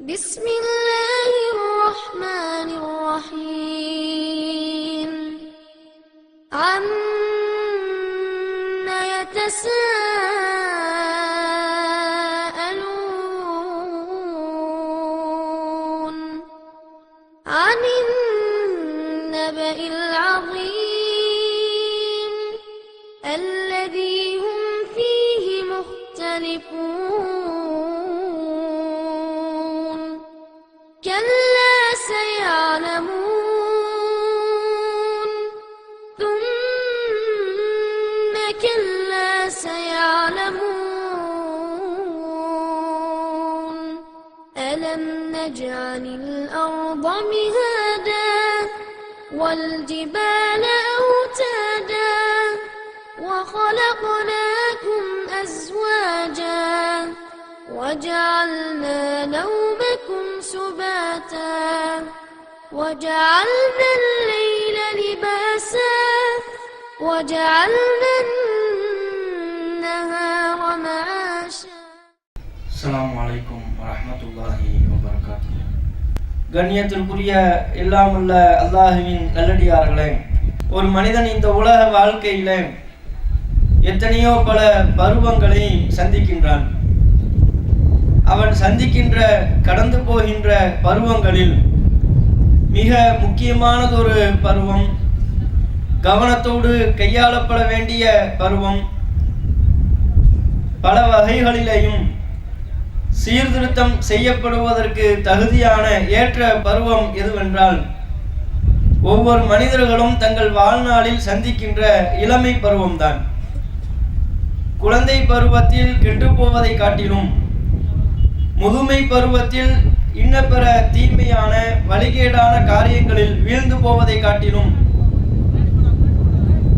بسم الله الرحمن الرحيم عما يتساءلون عن النبأ العظيم الذي هم فيه مختلفون كلا سيعلمون ثم كلا سيعلمون ألم نجعل الأرض مهادا والجبال أوتادا وخلقناكم أزواجا وجعلنا نومكم سباتا وجعلنا الليل لباسا وجعلنا النهار معاشا. அஸ்ஸலாமு அலைக்கும் வரஹ்மத்துல்லாஹி வபரகாத்துஹு. கண்ணியத்திற்குரிய எல்லாமுள்ள அல்லாஹுவின் நல்லடியார்களே, ஒரு மனிதன் இந்த உலக வாழ்க்கையில எத்தனையோ பல பருவங்களை சந்திக்கின்றான். அவன் சந்திக்கின்ற கடந்து போகின்ற பருவங்களில் மிக முக்கியமானதொரு பருவம், கவனத்தோடு கையாளப்பட வேண்டிய பருவம், பல வகைகளிலேயும் சீர்திருத்தம் செய்யப்படுவதற்கு தகுதியான ஏற்ற பருவம் எதுவென்றால் ஒவ்வொரு மனிதர்களும் தங்கள் வாழ்நாளில் சந்திக்கின்ற இளமை பருவம்தான். குழந்தை பருவத்தில் கெட்டு போவதை காட்டிலும் முதுமை பருவத்தில் இன்ன பிற தீமையான வழிகேடான காரியங்களில் வீழ்ந்து போவதை காட்டிலும்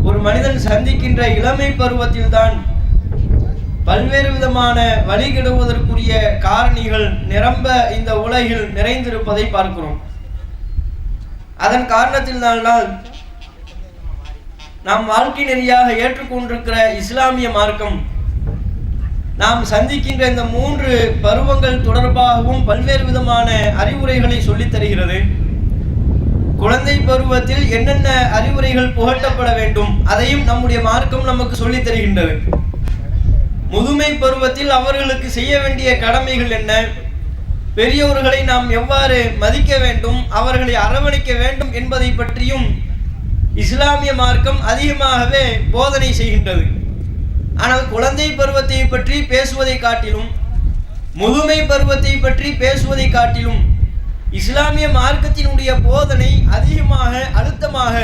ஒரு மனிதன் சந்திக்கின்ற இளமை பருவத்தில் தான் பல்வேறு விதமான வழிகெடுவதற்குரிய காரணிகள் நிரம்ப இந்த உலகில் நிறைந்திருப்பதை பார்க்கிறோம். அதன் காரணத்தில்தான் நாம் வாழ்க்கை நெறியாக ஏற்றுக்கொண்டிருக்கிற இஸ்லாமிய மார்க்கம் நாம் சந்திக்கின்ற இந்த 3 பருவங்கள் தொடர்பாகவும் பல்வேறு விதமான அறிவுரைகளை சொல்லித் தருகிறது. குழந்தை பருவத்தில் என்னென்ன அறிவுரைகள் புகட்டப்பட வேண்டும் அதையும் நம்முடைய மார்க்கம் நமக்கு சொல்லித் தருகின்றது. முதுமை பருவத்தில் அவர்களுக்கு செய்ய வேண்டிய கடமைகள் என்ன, பெரியவர்களை நாம் எவ்வாறு மதிக்க வேண்டும், அவர்களை அரவணைக்க வேண்டும் என்பதை பற்றியும் இஸ்லாமிய மார்க்கம் அதிகமாகவே போதனை செய்கின்றது. ஆனால் குழந்தை பருவத்தை பற்றி பேசுவதை காட்டிலும் முதுமை பருவத்தை பற்றி பேசுவதை காட்டிலும் இஸ்லாமிய மார்க்கத்தினுடைய போதனை அதிகமாக அழுத்தமாக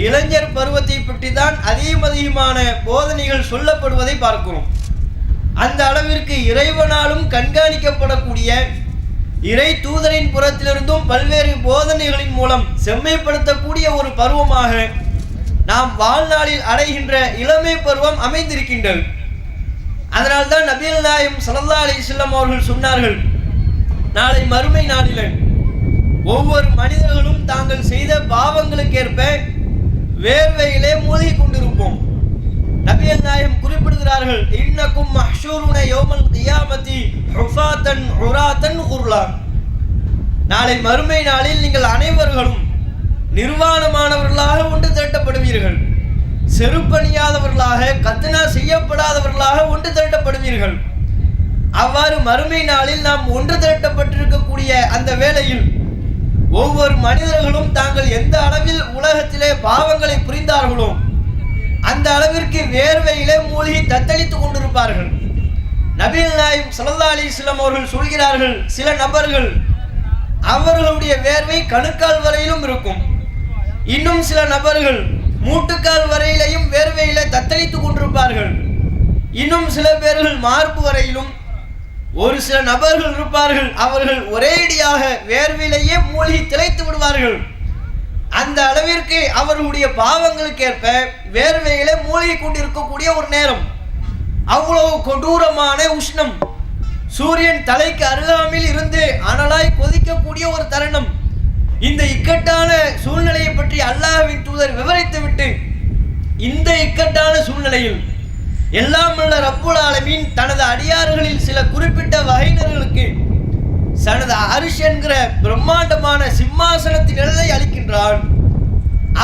இளைஞர் பருவத்தை பற்றி தான் அதிகமான போதனைகள் சொல்லப்படுவதை பார்க்கிறோம். அந்த அளவிற்கு இறைவனாலும் கண்காணிக்கப்படக்கூடிய இறை தூதரின் புறத்திலிருந்தும் பல்வேறு போதனைகளின் மூலம் செம்மைப்படுத்தக்கூடிய ஒரு பருவமாக நாம் வாழ்நாளில் அடைகின்ற இளமை பருவம் அமைந்திருக்கின்றது. அதனால்தான் நபிகள் நாயகம் ஸல்லல்லாஹு அலைஹி வஸல்லம் அவர்கள் சொன்னார்கள், நாளை மறுமை நாளில் ஒவ்வொரு மனிதர்களும் தாங்கள் செய்த பாவங்களுக்கேற்ப வேர்வையிலே மூழ்கி கொண்டிருப்போம். நபிகள் நாயகம் குறிப்பிடுகிறார்கள், இன்னக்கும் மஹ்ஷூருன யௌமல் கியாமத்தி ஹுஃபாத்தன் உராத்தன் குர்லா. நாளை மறுமை நாளில் நீங்கள் அனைவர்களும் நிர்வாணமானவர்களாக ஒன்று திரட்டப்படுவீர்கள், செருப்பணியாதவர்களாக கத்னா செய்யப்படாதவர்களாக ஒன்று திரட்டப்படுவீர்கள். அவ்வாறு மறுமை நாளில் நாம் ஒன்று திரட்டப்பட்டிருக்கக்கூடிய அந்த வேளையில் ஒவ்வொரு மனிதர்களும் தாங்கள் எந்த அளவில் உலகத்திலே பாவங்களை புரிந்தார்களோ அந்த அளவிற்கு வேர்வையிலே மூழ்கி தத்தளித்துக் கொண்டிருப்பார்கள். நபிகள் நாயகம் ஸல்லல்லாஹு அலைஹி வஸல்லம் அவர்கள் சொல்கிறார்கள், சில நபர்கள் அவர்களுடைய வேர்வை கணுக்கால் வரையிலும் இருக்கும், இன்னும் சில நபர்கள் மூட்டுக்கால் வரையிலையும் வேர்வையில தத்தளித்துக் கொண்டிருப்பார்கள், இன்னும் சில பேர்கள் மார்பு வரையிலும், ஒரு சில நபர்கள் இருப்பார்கள் அவர்கள் ஒரேடியாக வேர்வையிலேயே மூழ்கி திளைத்து விடுவார்கள். அந்த அளவிற்கு அவர்களுடைய பாவங்களுக்கு ஏற்ப வேர்வையிலே மூழ்கி கொண்டிருக்கக்கூடிய ஒரு நேரம், அவ்வளவு கொடூரமான உஷ்ணம், சூரியன் தலைக்கு அருகாமையில் இருந்து அனலாய் கொதிக்கக்கூடிய ஒரு தருணம். இந்த இக்கட்டான சூழ்நிலையை பற்றி அல்லாஹ்வின் தூதர் விவரித்துவிட்டு, இந்த இக்கட்டான சூழ்நிலையில் எல்லாம் வல்ல ரப்புல் ஆலமீன் தனது அடியார்களில் சில குறிப்பிட்ட வகையினர்களுக்கு தனது அரிஷ் என்கிற பிரம்மாண்டமான சிம்மாசனத்தின் நிழலை அளிக்கின்றான்.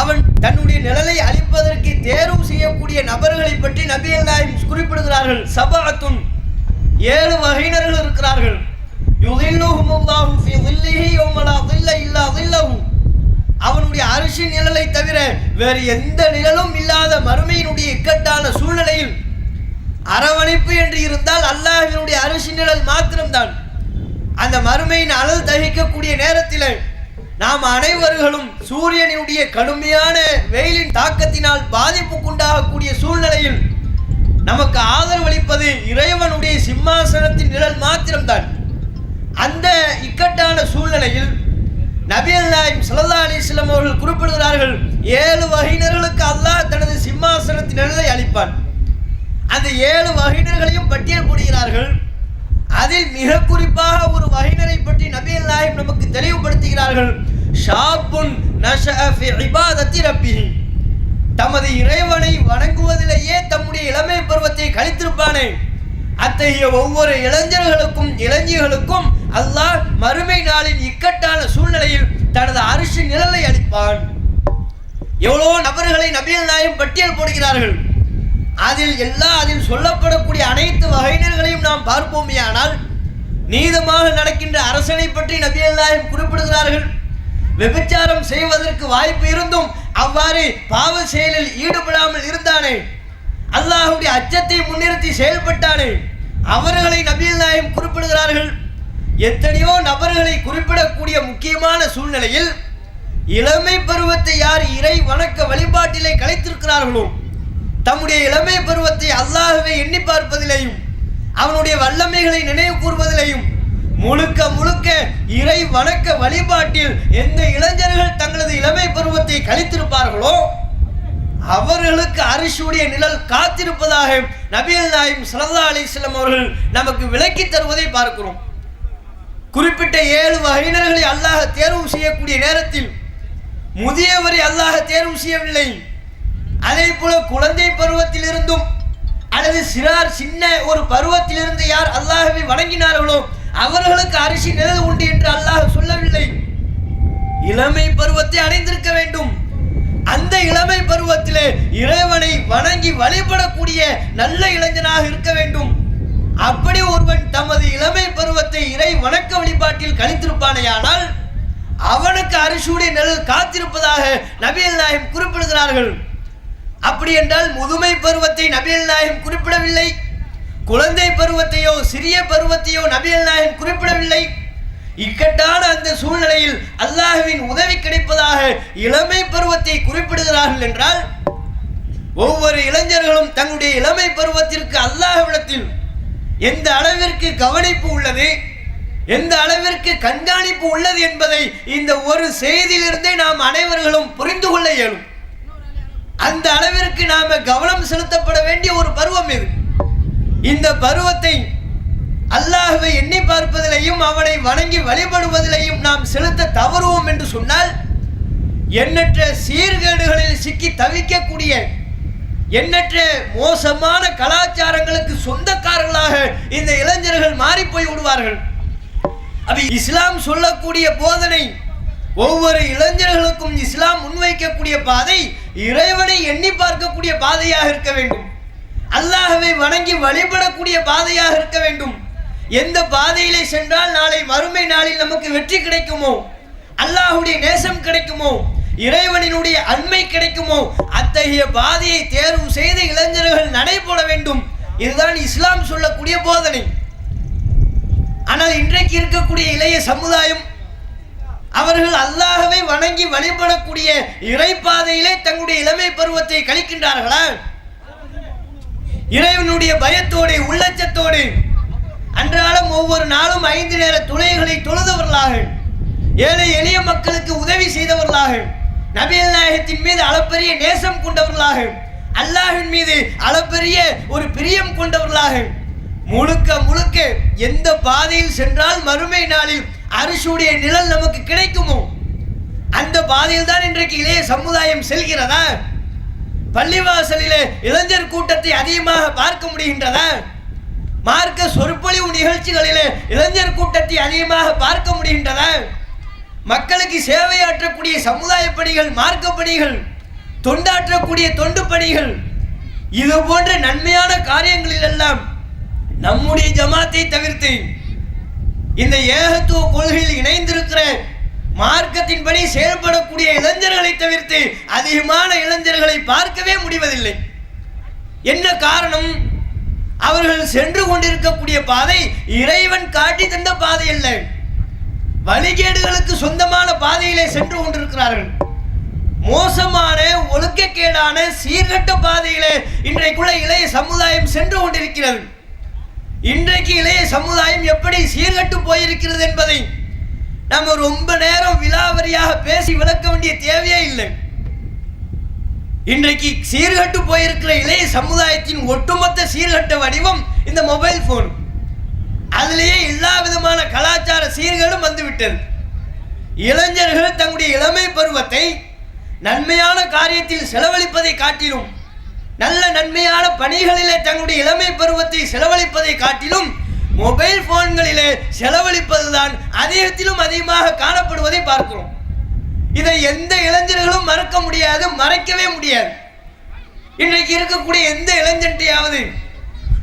அவன் தன்னுடைய நிழலை அளிப்பதற்கு தேர்வு செய்யக்கூடிய நபர்களை பற்றி நபிகள் நாயகம் குறிப்பிடுகிறார்கள். சபஅத்துன் 7 வகையினர்கள் இருக்கிறார்கள். யுதில்லுஹுமுல்லாஹு ஃபீ ظில்லிஹி யௌம லா ظில்ல இல்லா ظில்லஹு. அவனுடைய அரிஷின் நிழலை தவிர வேறு எந்த நிழலும் இல்லாத மறுமையினுடைய இக்கட்டான சூழ்நிலையில் அரவணைப்பு என்று இருந்தால் அல்லாஹ்வினுடைய அரிஷின் நிழல் மாத்திரம்தான். அந்த மறுமையின் அனல் தகிக்கக்கூடிய நேரத்தில் நாம் அனைவர்களும் சூரியனுடைய கடுமையான வெயிலின் தாக்கத்தினால் பாதிப்புக்குண்டாகக்கூடிய சூழ்நிலையில் நமக்கு ஆதரவளிப்பது இறைவனுடைய சிம்மாசனத்தின் நிழல் மாத்திரம்தான். அந்த இக்கட்டான சூழ்நிலையில் நபிகள் நாயகம் ஸல்லல்லாஹு அலைஹி வஸல்லம் அவர்கள் குறிப்பிடுகிறார்கள், 7 வகையினர்களுக்கு அல்லாஹ் தனது சிம்மாசனத்தின் நிழலை அளிப்பான். அந்த 7 வகையினர்களையும் பட்டியல் போடுகிறார்கள். அதில் மிக குறிப்பாக ஒரு வகையினரை பற்றி நபிகள் நாயகம் நமக்கு தெளிவுபடுத்துகிறார்கள். ஷாபுன் நஷஅ ஃபி இபாதத்தி ரப்பிஹி. தமது இறைவனை வணங்குவதிலேயே தம்முடைய இளமை பருவத்தை கழித்திருப்பானே, அத்தகைய ஒவ்வொரு இளைஞர்களுக்கும் இளைஞர்களுக்கும் அல்லாஹ் மறுமை நாளின் இக்கட்டான சூழ்நிலையில் தனது அரிஷின் நிழலை அளிப்பான். எவ்வளவோ நபர்களை நபிகள் நாயகம் பட்டியல் போடுகிறார்கள். அதில் சொல்லப்படக்கூடிய அனைத்து வகையினர்களையும் நாம் பார்ப்போமேயானால், நீதமாக நடக்கின்ற அரசனை பற்றி நபிகள் நாயகம் குறிப்பிடுகிறார்கள். விபச்சாரம் செய்வதற்கு வாய்ப்பு இருந்தும் அவ்வாறு பாவ செயலில் ஈடுபடாமல் இருந்தானே, அல்லாஹ்வுடைய அச்சத்தை முன்னிறுத்தி செயல்பட்டானே, அவர்களை நபிகள் நாயகம் குறிப்பிடுகிறார்கள். எத்தனையோ நபர்களை குறிப்பிடக்கூடிய முக்கியமான சூழ்நிலையில் இளமை பருவத்தை யார் இறை வணக்க வழிபாட்டிலே கலைத்திருக்கிறார்களோ, தம்முடைய இளமை பருவத்தை அல்லாஹ்வை எண்ணி பார்ப்பதிலேயும் அவனுடைய வல்லமைகளை நினைவு கூறுவதிலேயும் முழுக்க முழுக்க இறை வணக்க வழிபாட்டில் எந்த இளைஞர்கள் தங்களது இளமை பருவத்தை கழித்திருப்பார்களோ அவர்களுக்கு அரிஷுடைய நிழல் காத்திருப்பதாக நபிகள் நாயகம் ஸல்லல்லாஹு அலைஹி வஸல்லம் அவர்கள் நமக்கு விளக்கி தருவதை பார்க்கிறோம். குறிப்பிட்ட 7 வகையினர்களை அல்லாஹ் தேர்வு செய்யக்கூடிய நேரத்தில் முதியவரை அல்லாஹ் தேர்வு செய்யவில்லை. அதே போல குழந்தை பருவத்தில் இருந்தும் அல்லது சின்ன ஒரு பருவத்திலிருந்து யார் அல்லாஹ்வை வணங்கினார்களோ அவர்களுக்கு அரிசி நிழல் உண்டு என்று அல்லாஹ் சொல்லவில்லை. இளமை பருவத்தை அடைந்திருக்க வேண்டும். அந்த இளமை பருவத்திலே இறைவனை வணங்கி வழிபடக்கூடிய நல்ல இளைஞனாக இருக்க வேண்டும். அப்படி ஒருவன் தமது இளமை பருவத்தை இறை வணக்க வழிபாட்டில் கழித்திருப்பானேயானால் அவனுக்கு அரிசியுடைய நிழல் காத்திருப்பதாக நபிகள் நாயகம் குறிப்பிடுகிறார்கள். அப்படி என்றால் முதுமை பருவத்தை நபிகள் நாயகம் குறிப்பிடவில்லை. குழந்தை பருவத்தையோ சிறிய பருவத்தையோ நபிகள் நாயகம் குறிப்பிடவில்லை. இக்கட்டான அந்த சூழ்நிலையில் அல்லாஹ்வின் உதவி கிடைப்பதாக இளமை பருவத்தை குறிப்பிடுகிறார்கள் என்றால், ஒவ்வொரு இளைஞர்களும் தங்களுடைய இளமை பருவத்திற்கு அல்லாஹ்விடத்தில் எந்த அளவிற்கு கவனிப்பு உள்ளது, எந்த அளவிற்கு கண்காணிப்பு உள்ளது என்பதை இந்த ஒரு செய்தியிலிருந்தே நாம் அனைவர்களும் புரிந்து கொள்ள இயலும். அந்த அளவிற்கு நாம கவனம் செலுத்தப்பட வேண்டிய ஒரு பருவம் இது. இந்த பருவத்தை அல்லாஹ்வை எண்ணி பார்ப்பதிலையும் அவனை வணங்கி வழிபடுவதிலையும் நாம் செலுத்த தவறுவோம் என்று சொன்னால் எண்ணற்ற சீர்கேடுகளில் சிக்கி தவிக்கக்கூடிய எண்ணற்ற மோசமான கலாச்சாரங்களுக்கு சொந்தக்காரர்களாக இந்த இளைஞர்கள் மாறி போய் விடுவார்கள். அப்ப இஸ்லாம் சொல்லக்கூடிய போதனை, ஒவ்வொரு இளைஞர்களுக்கும் இஸ்லாம் முன்வைக்கக்கூடிய பாதை இறைவனை எண்ணி பார்க்கக்கூடிய பாதையாக இருக்க வேண்டும். அல்லாஹ்வை வணங்கி வழிபடக்கூடிய பாதையாக இருக்க வேண்டும். எந்த பாதையிலே சென்றால் நாளை மறுமை நாளில் நமக்கு வெற்றி கிடைக்குமோ, அல்லாஹ்வுடைய நேசம் கிடைக்குமோ, இறைவனினுடைய அன்மை கிடைக்குமோ, அத்தகைய பாதையை தேர்வு செய்த இளைஞர்கள் நடைபோட வேண்டும். இதுதான் இஸ்லாம் சொல்லக்கூடிய போதனை. ஆனால் இன்றைக்கு இருக்கக்கூடிய இளைய சமுதாயம் அவர்கள் அல்லாஹ்வை வணங்கி வழிபடக்கூடிய இறைப்பாதையிலே தங்களுடைய இளமை பருவத்தை கழிக்கின்றார்களா? இறைவனுடைய பயத்தோடு உள்ளச்சத்தோடு அன்றாடம் ஒவ்வொரு நாளும் 5 நேர தொழுகைகளை தொழுதவர்களாக, ஏழை எளிய மக்களுக்கு உதவி செய்தவர்களாக, நபிகள் நாயகத்தின் மீது அளப்பரிய நேசம் கொண்டவர்களாக, அல்லாஹ்வின் மீது அளப்பரிய ஒரு பிரியம் கொண்டவர்களாக முழுக்க முழுக்க எந்த பாதையில் சென்றால் மறுமை நாளில் அரிசியுடைய நிழல் நமக்கு கிடைக்குமோ அந்த பாதையில் தான் இன்றைக்கு இளைய சமுதாயம் செல்கிறதா? பள்ளிவாசலிலே இளைஞர் கூட்டத்தை அதிகமாக பார்க்க முடிகின்றதா? மார்க்க சொற்பொழிவு நிகழ்ச்சிகளிலே இளைஞர் கூட்டத்தை அதிகமாக பார்க்க முடிகின்றதா? மக்களுக்கு சேவையாற்றக்கூடிய சமுதாய பணிகள், மார்க்க பணிகள், தொண்டாற்றக்கூடிய தொண்டு பணிகள், இது போன்ற நன்மையான காரியங்களில் எல்லாம் நம்முடைய ஜமாத்தை தவிர்த்து இந்த ஏகத்துவ கொள்கையில் இணைந்திருக்கிற மார்க்கத்தின்படி செயல்படக்கூடிய இளைஞர்களை தவிர்த்து அதிகமான இளைஞர்களை பார்க்கவே முடிவதில்லை. என்ன காரணம்? அவர்கள் சென்று கொண்டிருக்கக்கூடிய பாதை இறைவன் காட்டி தந்த பாதை அல்ல, வழிகேடுகளுக்கு சொந்தமான பாதையிலே சென்று கொண்டிருக்கிறார்கள். மோசமான ஒழுக்கக்கேடான சீர்கட்ட பாதையிலே இன்றைக்குள்ள இளைய சமுதாயம் சென்று கொண்டிருக்கிறது. இன்றைக்கு இளைய சமுதாயம் எப்படி சீர்கட்டு போயிருக்கிறது என்பதை நம்ம ரொம்ப நேரம் விலாவரியாக பேசி விளக்க வேண்டிய தேவையே இல்லை. இன்றைக்கு சீர்கட்டு போயிருக்கிற இளைய சமுதாயத்தின் ஒட்டுமொத்த சீர்கட்ட வடிவம் இந்த மொபைல் போன். அதிலேயே எல்லா விதமான கலாச்சார சீர்களும் வந்துவிட்டது. இளைஞர்கள் தங்களுடைய இளமை பருவத்தை நன்மையான காரியத்தில் செலவழிப்பதை காட்டிலும், நல்ல நன்மையான பணிகளிலே தங்களுடைய இளமை பருவத்தை செலவழிப்பதை காட்டிலும் மொபைல் போன்களிலே செலவழிப்பதுதான் அதிகத்திலும் அதிகமாக காணப்படுவதை பார்க்கிறோம். இதை எந்த இளைஞர்களும் மறக்க முடியாது, மறைக்கவே முடியாது. இன்றைக்கு இருக்கக்கூடிய எந்த இளைஞன்ட்டையாவது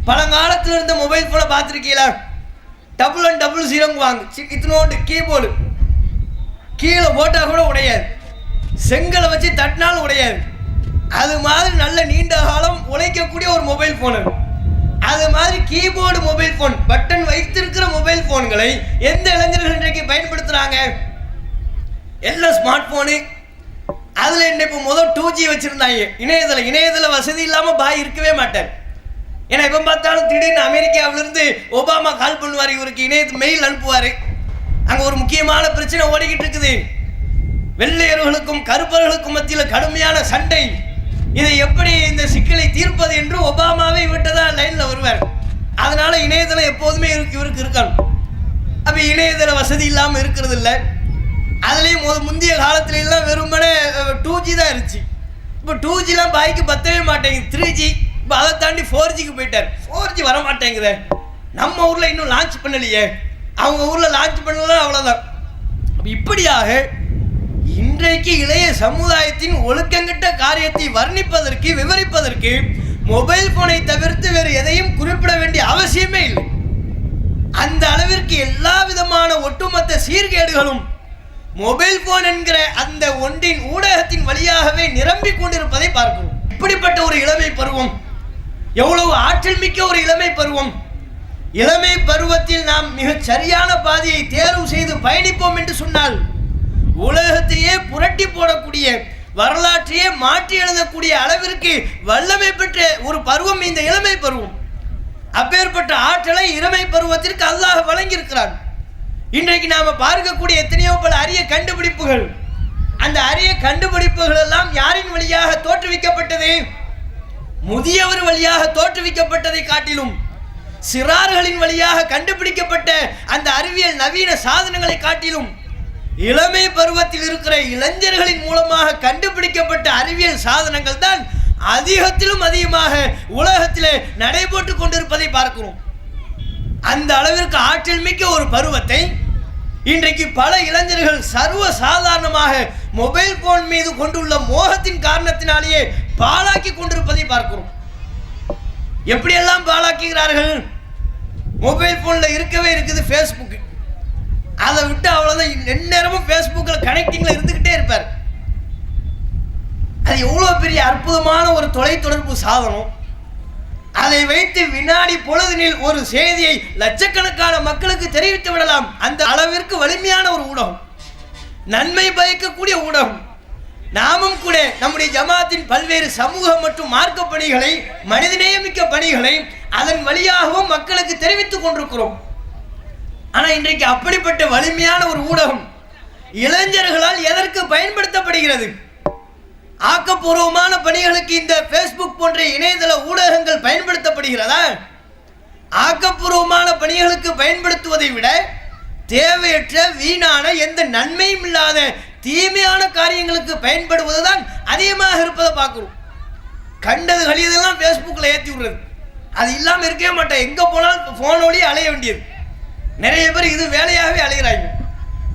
பழங்காலத்தில் இருந்த மொபைல் போனை பார்த்துருக்கீங்களா? 1100 வாங்க, இத்தனோண்டு கீபோர்டு, கீழே போட்டால் கூட உடையாது, செங்கலை வச்சு தட்டினாலும் உடையாது. அது மாதிரி நல்ல நீண்ட காலம் உழைக்கக்கூடிய ஒரு மொபைல் போனு. அது மாதிரி கீபோர்டு மொபைல் போன், பட்டன் வைத்திருக்கிற மொபைல் போன்களை எந்த இளைஞர்கள் இன்றைக்கு பயன்படுத்துகிறாங்க? எல்லாம் ஸ்மார்ட் போனு. அதில் என்ன இப்போ முதல் 2G வச்சுருந்தாங்க. இணையதள வசதி இல்லாமல் பாய் இருக்கவே மாட்டார். ஏன்னா இப்போ பார்த்தாலும் திடீர்னு அமெரிக்காவிலிருந்து ஒபாமா கால் பண்ணுவார், இவருக்கு மெயில் அனுப்புவார். அங்கே ஒரு முக்கியமான பிரச்சனை ஓடிக்கிட்டு இருக்குது. வெள்ளையர்களுக்கும் கருப்பர்களுக்கும் மத்தியில் கடுமையான சண்டை. இதை எப்படி இந்த சிக்கலை தீர்ப்பது என்று ஒபாமாவே விட்டதான் லைனில் வருவார். அதனால இணையதளம் எப்போதுமே இவருக்கு இருக்கணும். அப்போ இணையதள வசதி இல்லாமல் இருக்கிறது இல்லை. அதுலேயும் முந்தைய காலத்துல எல்லாம் வெறுமனே 2G தான் இருந்துச்சு. இப்போ 2Gலாம் பாய்க்கு பத்தவே மாட்டேங்குது, 3G. இப்போ அதை தாண்டி 4Gக்கு போயிட்டார். 4G வர மாட்டேங்குது. நம்ம ஊரில் இன்னும் லான்ச் பண்ணலையே, அவங்க ஊரில் லான்ச் பண்ணலாம், அவ்வளோதான். இப்படியாக இன்றைக்கு இளைய சமுதாயத்தின் ஒழுக்கங்கிட்ட காரியத்தை வர்ணிப்பதற்கு, விவரிப்பதற்கு மொபைல் போனை தவிர்த்து வேறு எதையும் குறிப்பிட வேண்டிய அவசியமே இல்லை. அந்த அளவிற்கு எல்லா விதமான ஒட்டுமொத்த சீர்கேடுகளும் மொபைல் போன் என்கிற அந்த ஒன்றின் ஊடகத்தின் வழியாகவே நிரம்பிக் கொண்டிருப்பதை பார்க்கிறோம். இப்படிப்பட்ட ஒரு இளமை பருவம், எவ்வளவு ஆற்றல் மிக்க ஒரு இளமை பருவம். இளமை பருவத்தில் நாம் மிக சரியான பாதையை தேர்வு செய்து பயணிப்போம் என்று சொன்னால் உலகத்தையே புரட்டி போடக்கூடிய, வரலாற்றையே மாற்றி எழுதக்கூடிய அளவிற்கு வல்லமை பெற்ற ஒரு பருவம் இந்த இளமை பருவம். அப்பேற்பட்ட ஆற்றலை இளமை பருவத்திற்கு அல்லாஹ் வழங்கியிருக்கிறான். இன்றைக்கு நாம பார்க்கக்கூடிய எத்தனையோ பல அரிய கண்டுபிடிப்புகள், அந்த அரிய கண்டுபிடிப்புகள் எல்லாம் யாரின் வழியாக தோற்றுவிக்கப்பட்டது? முதியவர் வழியாக தோற்றுவிக்கப்பட்டதை காட்டிலும் சிறார்களின் வழியாக கண்டுபிடிக்கப்பட்ட அந்த அறிவியல் நவீன சாதனங்களை காட்டிலும் இளமை பருவத்தில் இருக்கிற இளைஞர்களின் மூலமாக கண்டுபிடிக்கப்பட்ட அறிவியல் சாதனங்கள் தான் அதிகத்திலும் அதிகமாக உலகத்திலே நடைபெற்று கொண்டிருப்பதை பார்க்கிறோம். அந்த அளவிற்கு ஆற்றல் மிக்க ஒரு பருவத்தை இன்றைக்கு பல இளைஞர்கள் சர்வ சாதாரணமாக மொபைல் போன் மீது கொண்டுள்ள மோகத்தின் காரணத்தினாலேயே பாழாக்கி கொண்டிருப்பதை பார்க்கிறோம். எப்படியெல்லாம் பாழாக்குகிறார்கள்? மொபைல் போன்ல இருக்கவே இருக்குது ஃபேஸ்புக். அதை விட்டு அவ்வளவுதான், எந்நேரமும் ஃபேஸ்புக்கில் கனெக்டிங்ல இருந்துகிட்டே இருப்பார். அது எவ்வளவு பெரிய அற்புதமான ஒரு தொலைத்தொடர்பு சாதனம். அதை வைத்து வினாடி பொழுதினில் ஒரு செய்தியை லட்சக்கணக்கான மக்களுக்கு தெரிவித்து விடலாம். அந்த அளவிற்கு வலிமையான ஒரு ஊடகம், நன்மை பயக்கக்கூடிய ஊடகம். நாமும் கூட நம்முடைய ஜமாத்தின் பல்வேறு சமூக மற்றும் மார்க்க பணிகளை, மனிதநேயமிக்க பணிகளை அதன் வழியாகவும் மக்களுக்கு தெரிவித்துக் கொண்டிருக்கிறோம். ஆனால் இன்றைக்கு அப்படிப்பட்ட வலிமையான ஒரு ஊடகம் இளைஞர்களால் எதற்கு பயன்படுத்தப்படுகிறது? ஆக்கப்பூர்வமான பணிகளுக்கு இந்த ஃபேஸ்புக் போன்ற இணையதள ஊடகங்கள் பயன்படுத்தப்படுகிறதா? ஆக்கப்பூர்வமான பணிகளுக்கு பயன்படுத்துவதை விட தேவையற்ற வீணான எந்த நன்மையும் இல்லாத தீமையான காரியங்களுக்கு பயன்படுவதுதான் அதிகமாக இருப்பதை பார்க்கிறோம். கண்டது கழியதெல்லாம் ஃபேஸ்புக்கில் ஏற்றி விடுறது. அது இல்லாமல் இருக்கவே மாட்டேன். எங்கே போனாலும் ஃபோனோடய அலைய வேண்டியது. நிறைய பேர் இது வேலையாகவே அலையிறாங்க.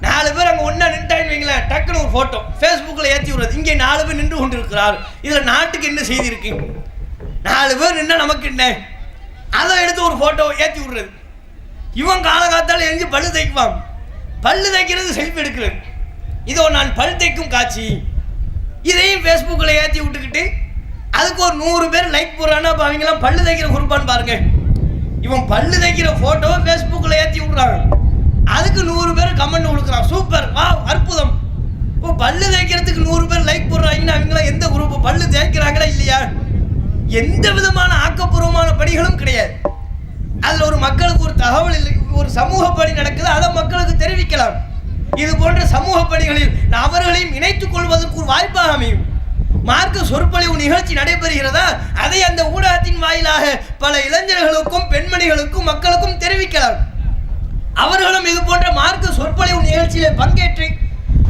4 பேர் அங்கே ஒன்றா நின்றுட்டாங்கன்னு வைங்களேன், டக்குன்னு ஒரு ஃபோட்டோ ஃபேஸ்புக்கில் ஏற்றி விடுறது. இங்கே 4 பேர் நின்று கொண்டு இருக்கிறார், இதில் நாட்டுக்கு என்ன செய்தி இருக்கு? 4 பேர் நின்னா நமக்கு என்ன? அதை எடுத்து ஒரு ஃபோட்டோ ஏற்றி விடுறது. இவன் காலகாத்தால் எரிஞ்சு பல்லு தைக்குவான். பல்லு தைக்கிறது செல்ஃபி எடுக்கிறது. இதோ நான் பல் தைக்கும் காட்சி, இதையும் ஃபேஸ்புக்கில் ஏற்றி விட்டுக்கிட்டு அதுக்கு ஒரு 100 பேர் லைக் போடுறான்னா அப்போ அவங்களாம் பல்லு தைக்கிற குரூப்பான்னு பாருங்க. இவன் பல்லு தைக்கிற ஃபோட்டோவை ஃபேஸ்புக்கில் ஏற்றி விட்றாங்க, அதுக்கு 100 பேர் கமெண்ட் கொடுக்குறான், சூப்பர், வா, அற்புதம். இப்போ பல்லு தேய்க்கிறதுக்கு 100 பேர் லைக் போடுறாங்கன்னா அவங்களாம் எந்த குரூப்? பல்லு தேய்க்கிறாங்களா இல்லையா? எந்த விதமான ஆக்கப்பூர்வமான பணிகளும் கிடையாது. அதில் ஒரு மக்களுக்கு ஒரு தகவல் இல்லை, ஒரு சமூக பணி நடக்குது, அதை மக்களுக்கு தெரிவிக்கலாம். இது போன்ற சமூக பணிகளில் அவர்களையும் இணைத்துக் கொள்வதற்கு ஒரு வாய்ப்பாக அமையும். மார்க்க சொற்பொழிவு நிகழ்ச்சி நடைபெறுகிறதா, அதை அந்த ஊடகத்தின் வாயிலாக பல இளைஞர்களுக்கும் பெண்மணிகளுக்கும் மக்களுக்கும் தெரிவிக்கலாம். அவர்களும் இது போன்ற மார்க்க சொற்பொழிவு நிகழ்ச்சியிலே பங்கேற்று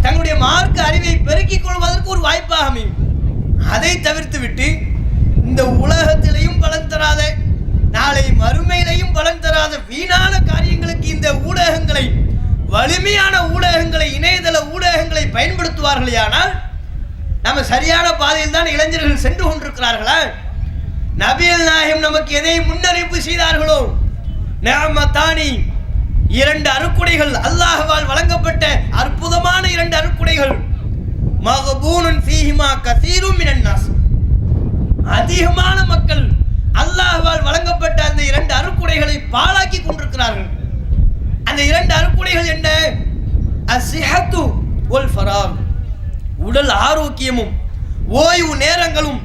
தங்களுடைய மார்க்க அறிவை பெருக்கிக் கொள்வதற்கு ஒரு வாய்ப்பாக அமையும். அதை தவிர்த்து விட்டு இந்த உலகத்திலையும் பலன் தராத, நாளை மறுமையிலையும் பலன் தராத வீணான காரியங்களுக்கு இந்த ஊடகங்களை, வலிமையான ஊடகங்களை, இணையதள ஊடகங்களை பயன்படுத்துவார்களேயானால் நம்ம சரியான பாதையில் தான் இளைஞர்கள் சென்று கொண்டிருக்கிறார்களா? நபிகள் நாயகம் நமக்கு எதை முன்னறிவிப்பு செய்தார்களோ, நிஅமத்தானி, 2 அருக்குடைகள், அல்லாஹ்வால் வழங்கப்பட்ட அற்புதமான 2 அருக்குடைகள், மக்பூனுன் ஃபீஹிமா கஸீரும் மினன் நாஸ், அதிகமான மக்கள் அல்லாஹ்வால் வழங்கப்பட்ட அந்த 2 அருக்குடைகளை பாழாக்கி கொண்டிருக்கிறார்கள். அந்த 2 அருக்குடைகள் என்ன? அஸ்ஸிஹத்து வல் ஃபராக், உடல் ஆரோக்கியமும் ஓய்வு நேரங்களும்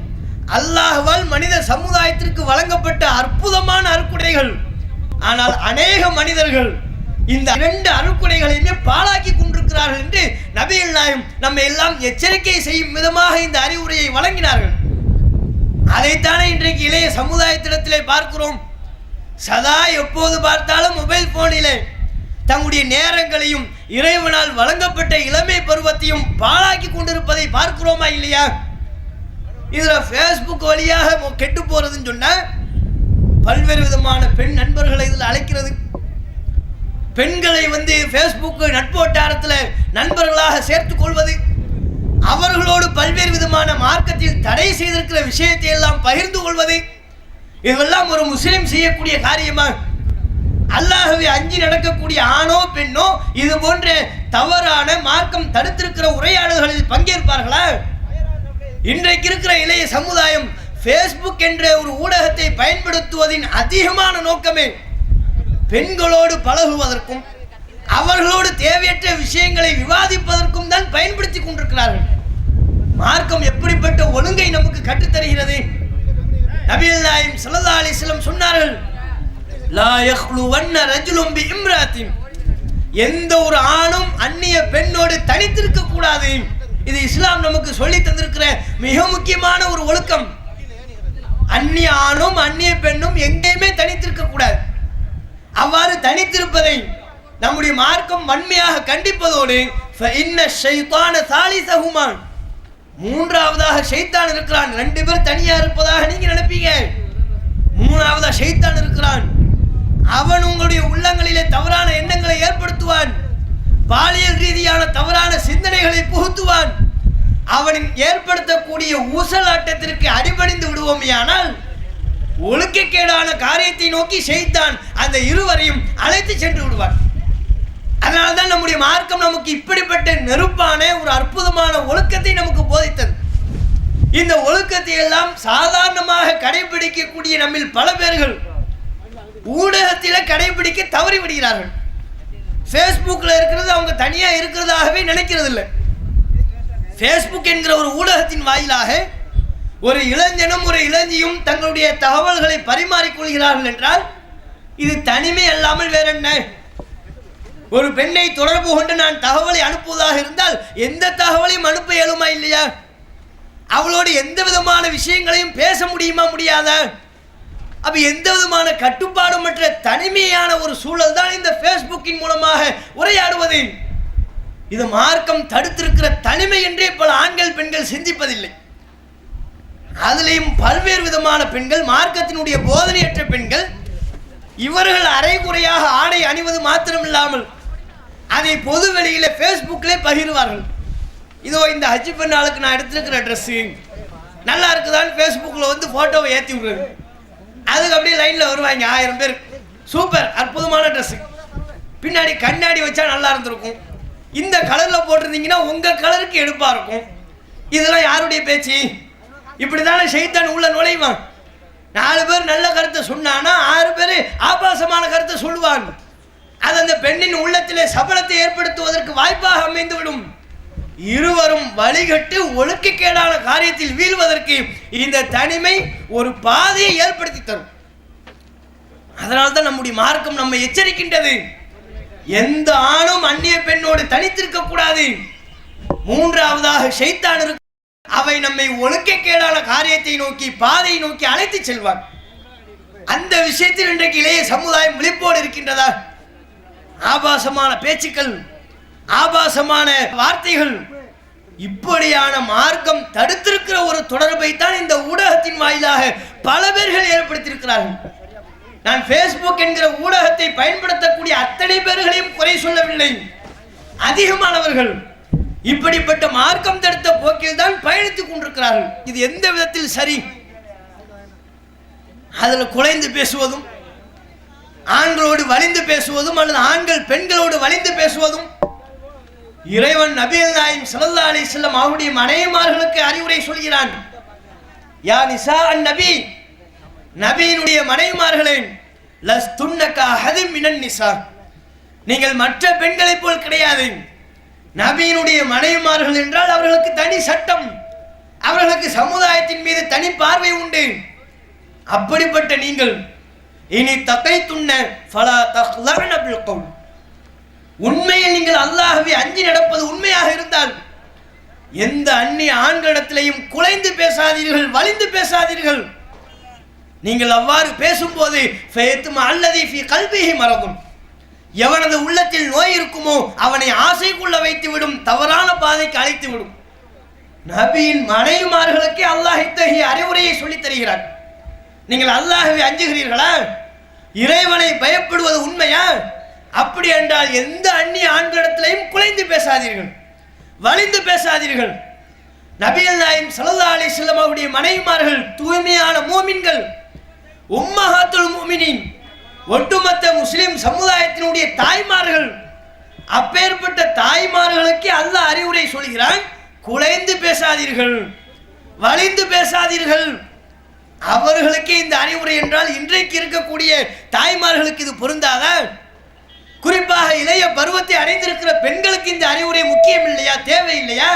அல்லாஹ்வால் மனித சமுதாயத்திற்கு வழங்கப்பட்ட அற்புதமான அருக்குடைகள். ஆனால் அநேக மனிதர்கள் இந்த 2 அருக்குடைகளையுமே பாழாக்கி கொண்டிருக்கிறார்கள் என்று நபிகள் நாயகம் நம்ம எல்லாம் எச்சரிக்கை செய்யும் விதமாக இந்த அறிவுரையை வழங்கினார்கள். அதைத்தானே இன்றைக்கு இளைய சமுதாயத்திடத்திலே பார்க்கிறோம். சதா எப்போது பார்த்தாலும் மொபைல் போனிலே தங்களுடைய நேரங்களையும் இறைவனால் வழங்கப்பட்ட இளமை பருவத்தையும் பாழாக்கி கொண்டிருப்பதை பார்க்கிறோமா இல்லையா? இதில் ஃபேஸ்புக் வழியாக கெட்டு போறதுன்னு சொன்ன பல்வேறு விதமான பெண் நண்பர்களை இதில் அழைக்கிறது, பெண்களை ஃபேஸ்புக் நட்பு வட்டாரத்தில் நண்பர்களாக சேர்த்துக் கொள்வது, அவர்களோடு பல்வேறு விதமான மார்க்கத்தில் தடை செய்திருக்கிற விஷயத்தை எல்லாம் பகிர்ந்து கொள்வது, இதெல்லாம் ஒரு முஸ்லிம் செய்யக்கூடிய காரியமா? அல்லாஹ்வை அஞ்சி நடக்கக்கூடிய ஆணோ பெண்ணோ இது போன்ற தவறான மார்க்கம் தடுத்திருக்கிற உரையாடல்களில் பங்கேற்பார்களா? இன்றைக்கு இருக்கிற இளைய சமுதாயம் ஃபேஸ்புக் என்ற ஒரு ஊடகத்தை பயன்படுத்துவதின் அதிகமான நோக்கமே பெண்களோடு பழகுவதற்கும் அவர்களோடு தேவையற்ற விஷயங்களை விவாதிப்பதற்கும் தான் பயன்படுத்தி கொண்டிருக்கிறார்கள். மார்க்கம் எப்படிப்பட்ட ஒழுங்கை நமக்கு கற்றுத்தருகிறது? நபிகள் நாயகம் ஸல்லல்லாஹு அலைஹி வஸல்லம் சொன்னார்கள், லா யஹ்லுவன்ன ரஜுலும் பி இம்ராத்தின், எந்த ஒரு ஆணும் அந்நிய பெண்ணோடு தனித்திருக்க கூடாது. இது இஸ்லாம் நமக்கு சொல்லி தந்திருக்கிற மிக முக்கியமான ஒரு ஒழுக்கம். அந்நிய ஆணும் அந்நிய பெண்ணும் எங்கேயுமே தனித்திருக்க கூடாது. அவ்வாறு தனித்திருப்பதை நம்முடைய மார்க்கம் வன்மையாக கண்டிப்பதோடு ஃபஇன்ன ஷைத்தான சாலிஸஹுமா, மூன்றாவதாக ஷைத்தான் இருக்கிறான். 2 பேர் தனியா இருப்பதாக நீங்க நினைப்பீங்க, மூணாவதா ஷைத்தான் இருக்கிறான். அவன் உங்களுடைய உள்ளங்களிலே தவறான எண்ணங்களை ஏற்படுத்துவான், பாலியல் ரீதியான தவறான சிந்தனைகளை புகுத்துவான். அவனின் ஏற்படுத்தக்கூடிய ஊசலாட்டத்திற்கு அடிபணிந்து விடுவோமையானால் ஒழுக்கக்கேடான காரியத்தை நோக்கி ஷைத்தான் அந்த இருவரையும் அழைத்து சென்று விடுவான். அதனால்தான் நம்முடைய மார்க்கம் நமக்கு இப்படிப்பட்ட நெருப்பான ஒரு அற்புதமான ஒழுக்கத்தை நமக்கு போதித்தது. இந்த ஒழுக்கத்தை எல்லாம் சாதாரணமாக கடைபிடிக்கக்கூடிய நம்மில் பல பேர்கள் ஊடகத்தில் கடைபிடிக்க தவறி விடுகிறார்கள். ஃபேஸ்புக்கில் இருக்கிறது அவங்க தனியாக இருக்கிறதாகவே நினைக்கிறது இல்லை. ஃபேஸ்புக் என்கிற ஒரு ஊடகத்தின் வாயிலாக ஒரு இளைஞனும் ஒரு இளைஞியும் தங்களுடைய தகவல்களை பரிமாறிக்கொள்கிறார்கள் என்றால் இது தனிமை அல்லாமல் வேற என்ன? ஒரு பெண்ணை தொடர்பு கொண்டு நான் தகவலை அனுப்புவதாக இருந்தால் எந்த தகவலையும் அனுப்ப இயலுமா இல்லையா? அவளோடு எந்த விதமான விஷயங்களையும் பேச முடியுமா முடியாதா? அப்ப எந்த விதமான கட்டுப்பாடும் மற்ற தனிமையான ஒரு சூழல் தான் இந்த ஃபேஸ்புக்கின் மூலமாக உரையாடுவது. இது மார்க்கம் தடுத்திருக்கிற தனிமை என்றே பல ஆண்கள் பெண்கள் சிந்திப்பதில்லை. அதுலேயும் பல்வேறு விதமான பெண்கள், மார்க்கத்தினுடைய போதனையற்ற பெண்கள், இவர்கள் அரைகுறையாக ஆடை அணிவது மாத்திரமில்லாமல் அதை பொது வெளியில ஃபேஸ்புக்கிலே பகிர்வார்கள். இதோ இந்த ஹஜ் பெண்ணாளுக்கு நான் எடுத்திருக்கிற ட்ரெஸ்ஸு நல்லா இருக்குதான்னு ஃபேஸ்புக்கில் வந்து ஃபோட்டோவை ஏற்றி விடுறது. அதுக்கு அப்படியே லைனில் வருவாங்க 1000 பேர். சூப்பர், அற்புதமான ட்ரெஸ்ஸு, பின்னாடி கண்ணாடி வச்சா நல்லா இருந்திருக்கும், இந்த கலரில் போட்டிருந்தீங்கன்னா உங்கள் கலருக்கு எடுப்பாக இருக்கும். இதெல்லாம் யாருடைய பேச்சு? இப்படி தானே ஷைத்தான் உள்ள நுழைவான். 4 பேர் நல்ல கருத்தை சொன்னான்னா 6 பேர் ஆபாசமான கருத்தை சொல்லுவாங்க. அது அந்த பெண்ணின் உள்ளத்திலே சபலத்தை ஏற்படுத்துவதற்கு வாய்ப்பாக அமைந்துவிடும். இருவரும் வழிகட்டு ஒழுக்கக்கேடான காரியத்தில் வீழ்வதற்கு இந்த தனிமை ஒரு பாதையை ஏற்படுத்தி தரும். அதனால்தான் நம்முடைய மார்க்கம் நம்மை எச்சரிக்கின்றது. எந்த ஆணும் அந்நிய பெண்ணோடு தனித்திருக்க கூடாது. மூன்றாவதாக ஷைத்தான் இருக்கு. அவை நம்மை ஒழுக்கக்கேடான காரியத்தை நோக்கி, பாதையை நோக்கி அழைத்து செல்வார். அந்த விஷயத்தில் இன்றைக்கு இளைய சமுதாயம் விழிப்போடு இருக்கின்றதா? ஆபாசமான பேச்சுக்கள், ஆபாசமான வார்த்தைகள், இப்படியான மார்க்கம் தடுத்திருக்கிற ஒரு தொடர்பை தான் இந்த ஊடகத்தின் வாயிலாக பல பேர்கள் ஏற்படுத்தியிருக்கிறார்கள். நான் ஃபேஸ்புக் என்கிற ஊடகத்தை பயன்படுத்தக்கூடிய அத்தனை பேர்களையும் குறை சொல்லவில்லை. அதிகமானவர்கள் இப்படிப்பட்ட மார்க்கம் தடுத்த போக்கில் தான் பயணித்துக் கொண்டிருக்கிறார்கள். இது எந்த விதத்தில் சரி? அதில் குலைந்து பேசுவதும், ஆண்களோடு வலிந்து பேசுவதும், அல்லது ஆண்கள் பெண்களோடு வலிந்து பேசுவதும். இறைவன் நபிகள் நாயகம் ஸல்லல்லாஹு அலைஹி வஸல்லம் அவருடைய மனைவிமார்களுக்கு அறிவுரை சொல்கிறான். யா நிசா அன்-நபி, நபியினுடைய மனைவிமார்களே, லஸ்துன்ன கஅஹதின் மினன் நிசா, நீங்கள் மற்ற பெண்களைப் போல் கிடையாது. நபியினுடைய மனைவிமார்கள் என்றால் அவர்களுக்கு தனி சட்டம், அவர்களுக்கு சமுதாயத்தின் மீது தனி பார்வை உண்டு. அப்படிப்பட்ட நீங்கள் இனி தகைத்துன்ன ஃபலா தக்லஅன பில் கௌல், உண்மையில் நீங்கள் அல்லாஹ்வை அஞ்சி நடப்பது உண்மையாக இருந்தால் எந்த அந்நிய ஆண்களிடத்திலையும் குலைந்து பேசாதீர்கள், வலிந்து பேசாதீர்கள். நீங்கள் அவ்வாறு பேசும்போது ஃபயத்மா அல்லதி ஃபீ கல்பிஹி மரதுன், எவனது உள்ளத்தில் நோய் இருக்குமோ அவனை ஆசைக்குள்ள வைத்து விடும், தவறான பாதைக்கு அழைத்து விடும். நபியின் மனைவிமார்களுக்கு அல்லாஹ் இத்தகைய அறிவுரையை சொல்லித் தருகிறார். நீங்கள் அல்லாஹ்வை அஞ்சுகிறீர்களா? இறைவனை பயப்படுவது உண்மையா? அப்படி என்றால் எந்த அந்நிய ஆண்களிடத்திலையும் குலைந்து பேசாதீர்கள், வலிந்து பேசாதீர்கள். நபிகள் நாயகம் ஸல்லல்லாஹு அலைஹி வஸல்லம் அவருடைய மனைவிமார்கள் தூய்மையான மூமின்கள், உம்மஹாத்துல் முஃமினீன், ஒட்டுமொத்த முஸ்லிம் சமுதாயத்தினுடைய தாய்மார்கள். அப்பேற்பட்ட தாய்மார்களுக்கு அல்லாஹ் அறிவுரை சொல்கிறான், குலைந்து பேசாதீர்கள், வலிந்து பேசாதீர்கள். அவர்களுக்கு இந்த அறிவுரை என்றால் இன்றைக்கு இருக்கக்கூடிய தாய்மார்களுக்கு இது பொருந்தாதா? குறிப்பாக இளைய பருவத்தை அடைந்திருக்கிற பெண்களுக்கு இந்த அறிவுரை முக்கியம் இல்லையா, தேவை இல்லையா?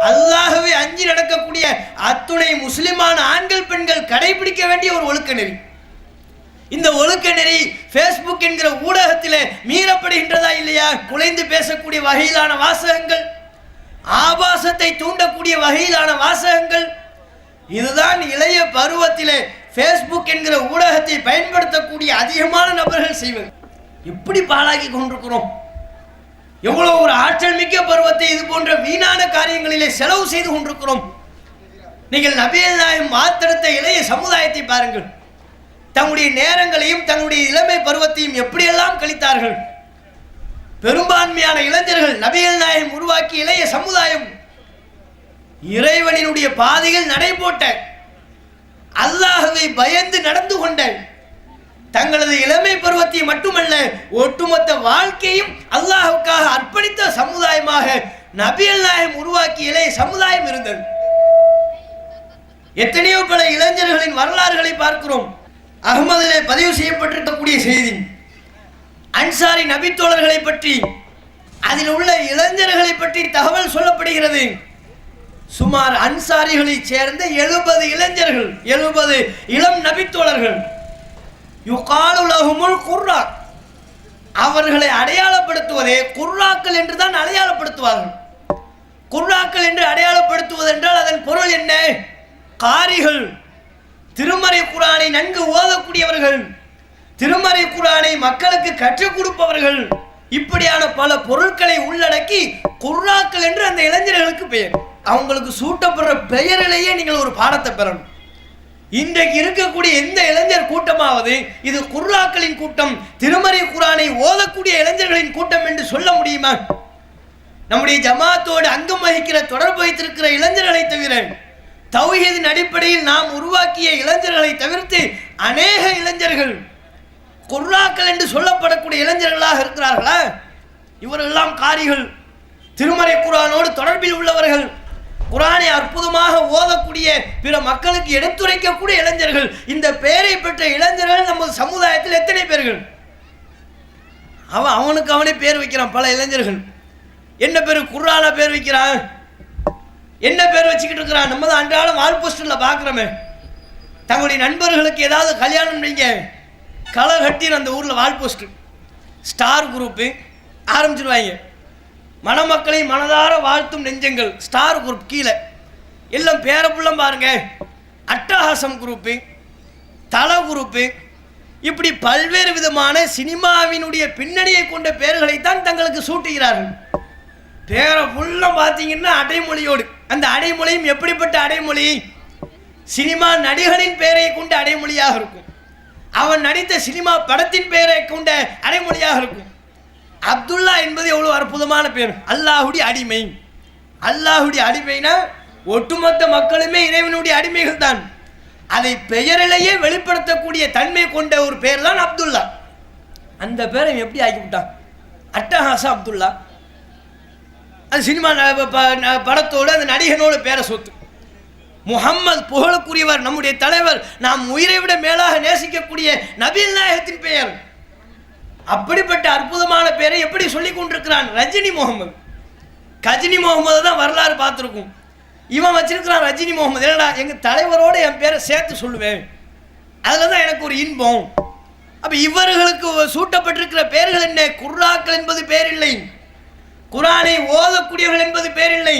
அல்லாஹ்வை அஞ்சி நடக்கக்கூடிய அத்துணை முஸ்லிமான ஆண்கள் பெண்கள் கடைபிடிக்க வேண்டிய ஒரு ஒழுக்க நெறி. இந்த ஒழுக்க நெறி ஃபேஸ்புக் என்கிற ஊடகத்திலே மீறப்படுகின்றதா இல்லையா? குலைந்து பேசக்கூடிய வகையிலான வாசகங்கள், ஆபாசத்தை தூண்டக்கூடிய வகையிலான வாசகங்கள், இதுதான் இளைய பருவத்திலே ஃபேஸ்புக் என்கிற ஊடகத்தை பயன்படுத்தக்கூடிய அதிகமான நபர்கள் செய்வது. எப்படி பாழாக்கி கொண்டிருக்கிறோம்? எவ்வளவு ஒரு ஆற்றல் மிக்க பருவத்தை இது போன்ற வீணான காரியங்களிலே செலவு செய்து கொண்டிருக்கிறோம். நீங்கள் நபிகள் நாயகம் வார்த்தெடுத்த இளைய சமுதாயத்தை பாருங்கள். தங்களுடைய நேரங்களையும் தங்களுடைய இளமை பருவத்தையும் எப்படியெல்லாம் கழித்தார்கள். பெரும்பான்மையான இளைஞர்கள் நபிகள் நாயகம் உருவாக்கிய இளைய சமுதாயம் இறைவனினுடைய பாதையில் நடைபோட்ட, அல்லாஹ்வை பயந்து நடந்து கொண்ட, தங்களது இளமை பருவத்தை மட்டுமல்ல ஒட்டுமொத்த வாழ்க்கையும் அல்லாஹ்வுக்காக அர்ப்பணித்த சமுதாயமாக நபிகள் நாயகம் உருவாக்கிய இளைய சமுதாயம் இருந்தது. எத்தனையோ பல இளைஞர்களின் வரலாறுகளை பார்க்கிறோம். அஹ்மதிலே பதிவு செய்யப்பட்டிருக்கக்கூடிய செய்தி, அன்சாரி நபித்தோழர்களை பற்றி, அதில் உள்ள இளைஞர்களை பற்றி தகவல் சொல்லப்படுகிறது. சுமார் அன்சாரிகளை சேர்ந்த 70 இளைஞர்கள், 70 இளம் நபித்தோழர்கள். யுகாலு லஹுமுல் குர்ரா, அவர்களை அடையாளப்படுத்துவதே குர்ராக்கள் என்று தான் அடையாளப்படுத்துவார்கள். குர்ராக்கள் என்று அடையாளப்படுத்துவது என்றால் அதன் பொருள் என்ன? காரிகள், திருமறை குர்ஆனை நன்கு ஓதக்கூடியவர்கள், திருமறை குர்ஆனை மக்களுக்கு கற்றுக் கொடுப்பவர்கள், இப்படியான பல பொருட்களை உள்ளடக்கி குர்ராக்கள் என்று அந்த இளைஞர்களுக்கு பெயர். அவங்களுக்கு சூட்டப்படுற பெயரிலேயே நீங்கள் ஒரு பாடத்தை பெறணும். இன்றைக்கு இருக்கக்கூடிய எந்த இளைஞர் கூட்டமாவது இது குர்ஆக்களின் கூட்டம், திருமறை குர்ஆனை ஓதக்கூடிய இளைஞர்களின் கூட்டம் என்று சொல்ல முடியுமா? நம்முடைய ஜமாத்தோடு அங்கம் வகிக்கிற தொடர்பு வைத்திருக்கிற இளைஞர்களை தவிர, தௌஹீதின் அடிப்படையில் நாம் உருவாக்கிய இளைஞர்களை தவிர்த்து அநேக இளைஞர்கள் குர்ஆக்கள் என்று சொல்லப்படக்கூடிய இளைஞர்களாக இருக்கிறார்களா? இவர்களெல்லாம் காரிகள், திருமறை குர்ஆனோடு தொடர்பில் உள்ளவர்கள், குர்ஆனை அற்புதமாக ஓதக்கூடிய, பிற மக்களுக்கு எடுத்துரைக்கக்கூடிய இளைஞர்கள். இந்த பெயரை பெற்ற இளைஞர்கள் நமது சமுதாயத்தில் எத்தனை பேர்கள்? அவனுக்கு அவனே பேர் வைக்கிறான். பல இளைஞர்கள் என்ன பேர்? குர்ஆனா பேர் வைக்கிறான். என்ன பேர் வச்சுக்கிட்டு இருக்கிறான்? நம்ம தான் அன்றாடம் வால் போஸ்டரில் பார்க்குறோமே. தங்களுடைய நண்பர்களுக்கு ஏதாவது கல்யாணம் வைங்க, களை கட்டின அந்த ஊரில் வால் போஸ்டர், ஸ்டார் குரூப்பு ஆரம்பிச்சிருவாங்க. மணமக்களை மனதார வாழ்த்தும் நெஞ்சங்கள் ஸ்டார் குரூப், கீழே எல்லாம் பேரப்புள்ளம் பாருங்க, அட்டகாசம் குரூப்பு, தல குரூப்பு, இப்படி பல்வேறு விதமான சினிமாவினுடைய பின்னணியை கொண்ட பெயர்களைத்தான் தங்களுக்கு சூட்டுகிறார்கள். பேரை ஃபுல்லாக பார்த்தீங்கன்னா அடைமொழியோடு. அந்த அடைமொழியும் எப்படிப்பட்ட அடைமொழி? சினிமா நடிகரின் பெயரை கொண்ட அடைமொழியாக இருக்கும். அவன் நடித்த சினிமா படத்தின் பெயரை கொண்ட அடைமொழியாக இருக்கும். அப்துல்லா என்பது எவ்வளோ அற்புதமான பேர். அல்லாஹுடைய அடிமை. அல்லாஹுடைய அடிமைனா ஒட்டுமொத்த மக்களுமே இறைவனுடைய அடிமைகள் தான். அதை பெயரிலேயே வெளிப்படுத்தக்கூடிய தன்மை கொண்ட ஒரு பேர் தான் அப்துல்லா. அந்த பேரை எப்படி ஆக்கிவிட்டான்? அட்டஹாசா அப்துல்லா. அது சினிமா படத்தோடு அந்த நடிகனோட பேரை சொத்து. முஹம்மது புகழுக்குரியவர், நம்முடைய தலைவர், நாம் உயிரை விட மேலாக நேசிக்கக்கூடிய நபிகள் நாயகத்தின் பெயர். அப்படிப்பட்ட அற்புதமான பெயரை எப்படி சொல்லிக் கொண்டிருக்கிறான்? ரஜினி முகமது. கஜினி முகமது தான் வரலாறு பார்த்துருக்கும். இவன் வச்சிருக்கிறான் ரஜினி முகமது. என்னடா, எங்கள் தலைவரோடு என் பேரை சேர்த்து சொல்லுவேன், அதில் தான் எனக்கு ஒரு இன்பம். அப்போ இவர்களுக்கு சூட்டப்பட்டிருக்கிற பெயர்கள் என்ன? குர்ஆக்கள் என்பது பேர் இல்லை, குர்ஆனை ஓதக்கூடியவர்கள் என்பது பேர் இல்லை.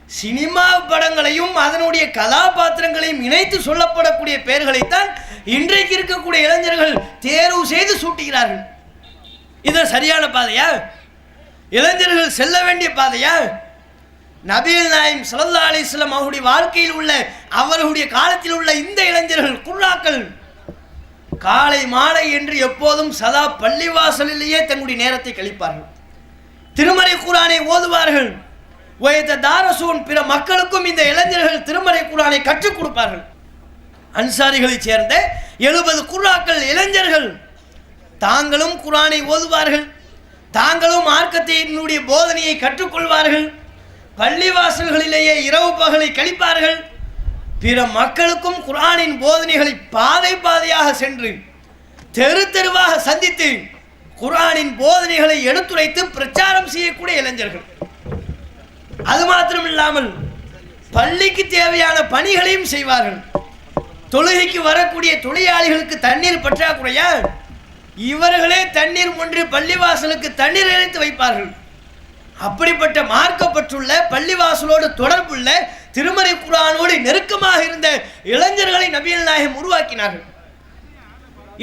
சினிமா படங்களையும் அதனுடைய கதாபாத்திரங்களையும் இணைத்து சொல்லப்படக்கூடிய பெயர்களைத்தான் இன்றைக்கு இருக்கக்கூடிய இளைஞர்கள் தேர்வு செய்து சூட்டுகிறார்கள். இது சரியான பாதையா? இளைஞர்கள் செல்ல வேண்டிய பாதையா? நபிகள் நாயகம் ஸல்லல்லாஹு அலைஹி வஸல்லம் அவருடைய வாழ்க்கையில் உள்ள, அவர்களுடைய காலத்தில் உள்ள இந்த இளைஞர்கள் குர்ஆக்கள் காலை மாலை என்று எப்போதும் சதா பள்ளிவாசலிலேயே தங்களுடைய நேரத்தை கழிப்பார்கள். திருமறை குர்ஆனை ஓதுவார்கள். வயததாரசூன், பிற மக்களுக்கும் இந்த இளைஞர்கள் திருமறை குர்ஆனை கற்றுக் கொடுப்பார்கள். அன்சாரிகளைச் சேர்ந்த 70 குர்ஆக்கள் இளைஞர்கள் தாங்களும் குர்ஆனை ஓதுவார்கள், தாங்களும் மார்க்கத்தினுடைய போதனையை கற்றுக்கொள்வார்கள். பள்ளிவாசல்களிலேயே இரவு பகலை கழிப்பார்கள். பிற மக்களுக்கும் குர்ஆனின் போதனைகளை பாதை பாதையாக சென்று தெரு தெருவாக சந்தித்து குர்ஆனின் போதனைகளை எடுத்துரைத்து பிரச்சாரம் செய்யக்கூடிய இளைஞர்கள். அது மாத்திரம் இல்லாமல் பள்ளிக்கு தேவையான பணிகளையும் செய்வார்கள். தொழுகைக்கு வரக்கூடிய தொழிலாளிகளுக்கு தண்ணீர் பற்றாக்குறையா? இவர்களே தண்ணீர் ஒன்று பள்ளிவாசலுக்கு தண்ணீர் இறைத்து வைப்பார்கள். அப்படிப்பட்ட மார்க்கப்பட்டுள்ள, பள்ளிவாசலோடு தொடர்புள்ள, திருமறை குர்ஆனோடு நெருக்கமாக இருந்த இளைஞர்களை நபிகள் நாயகம் உருவாக்கினார்கள்.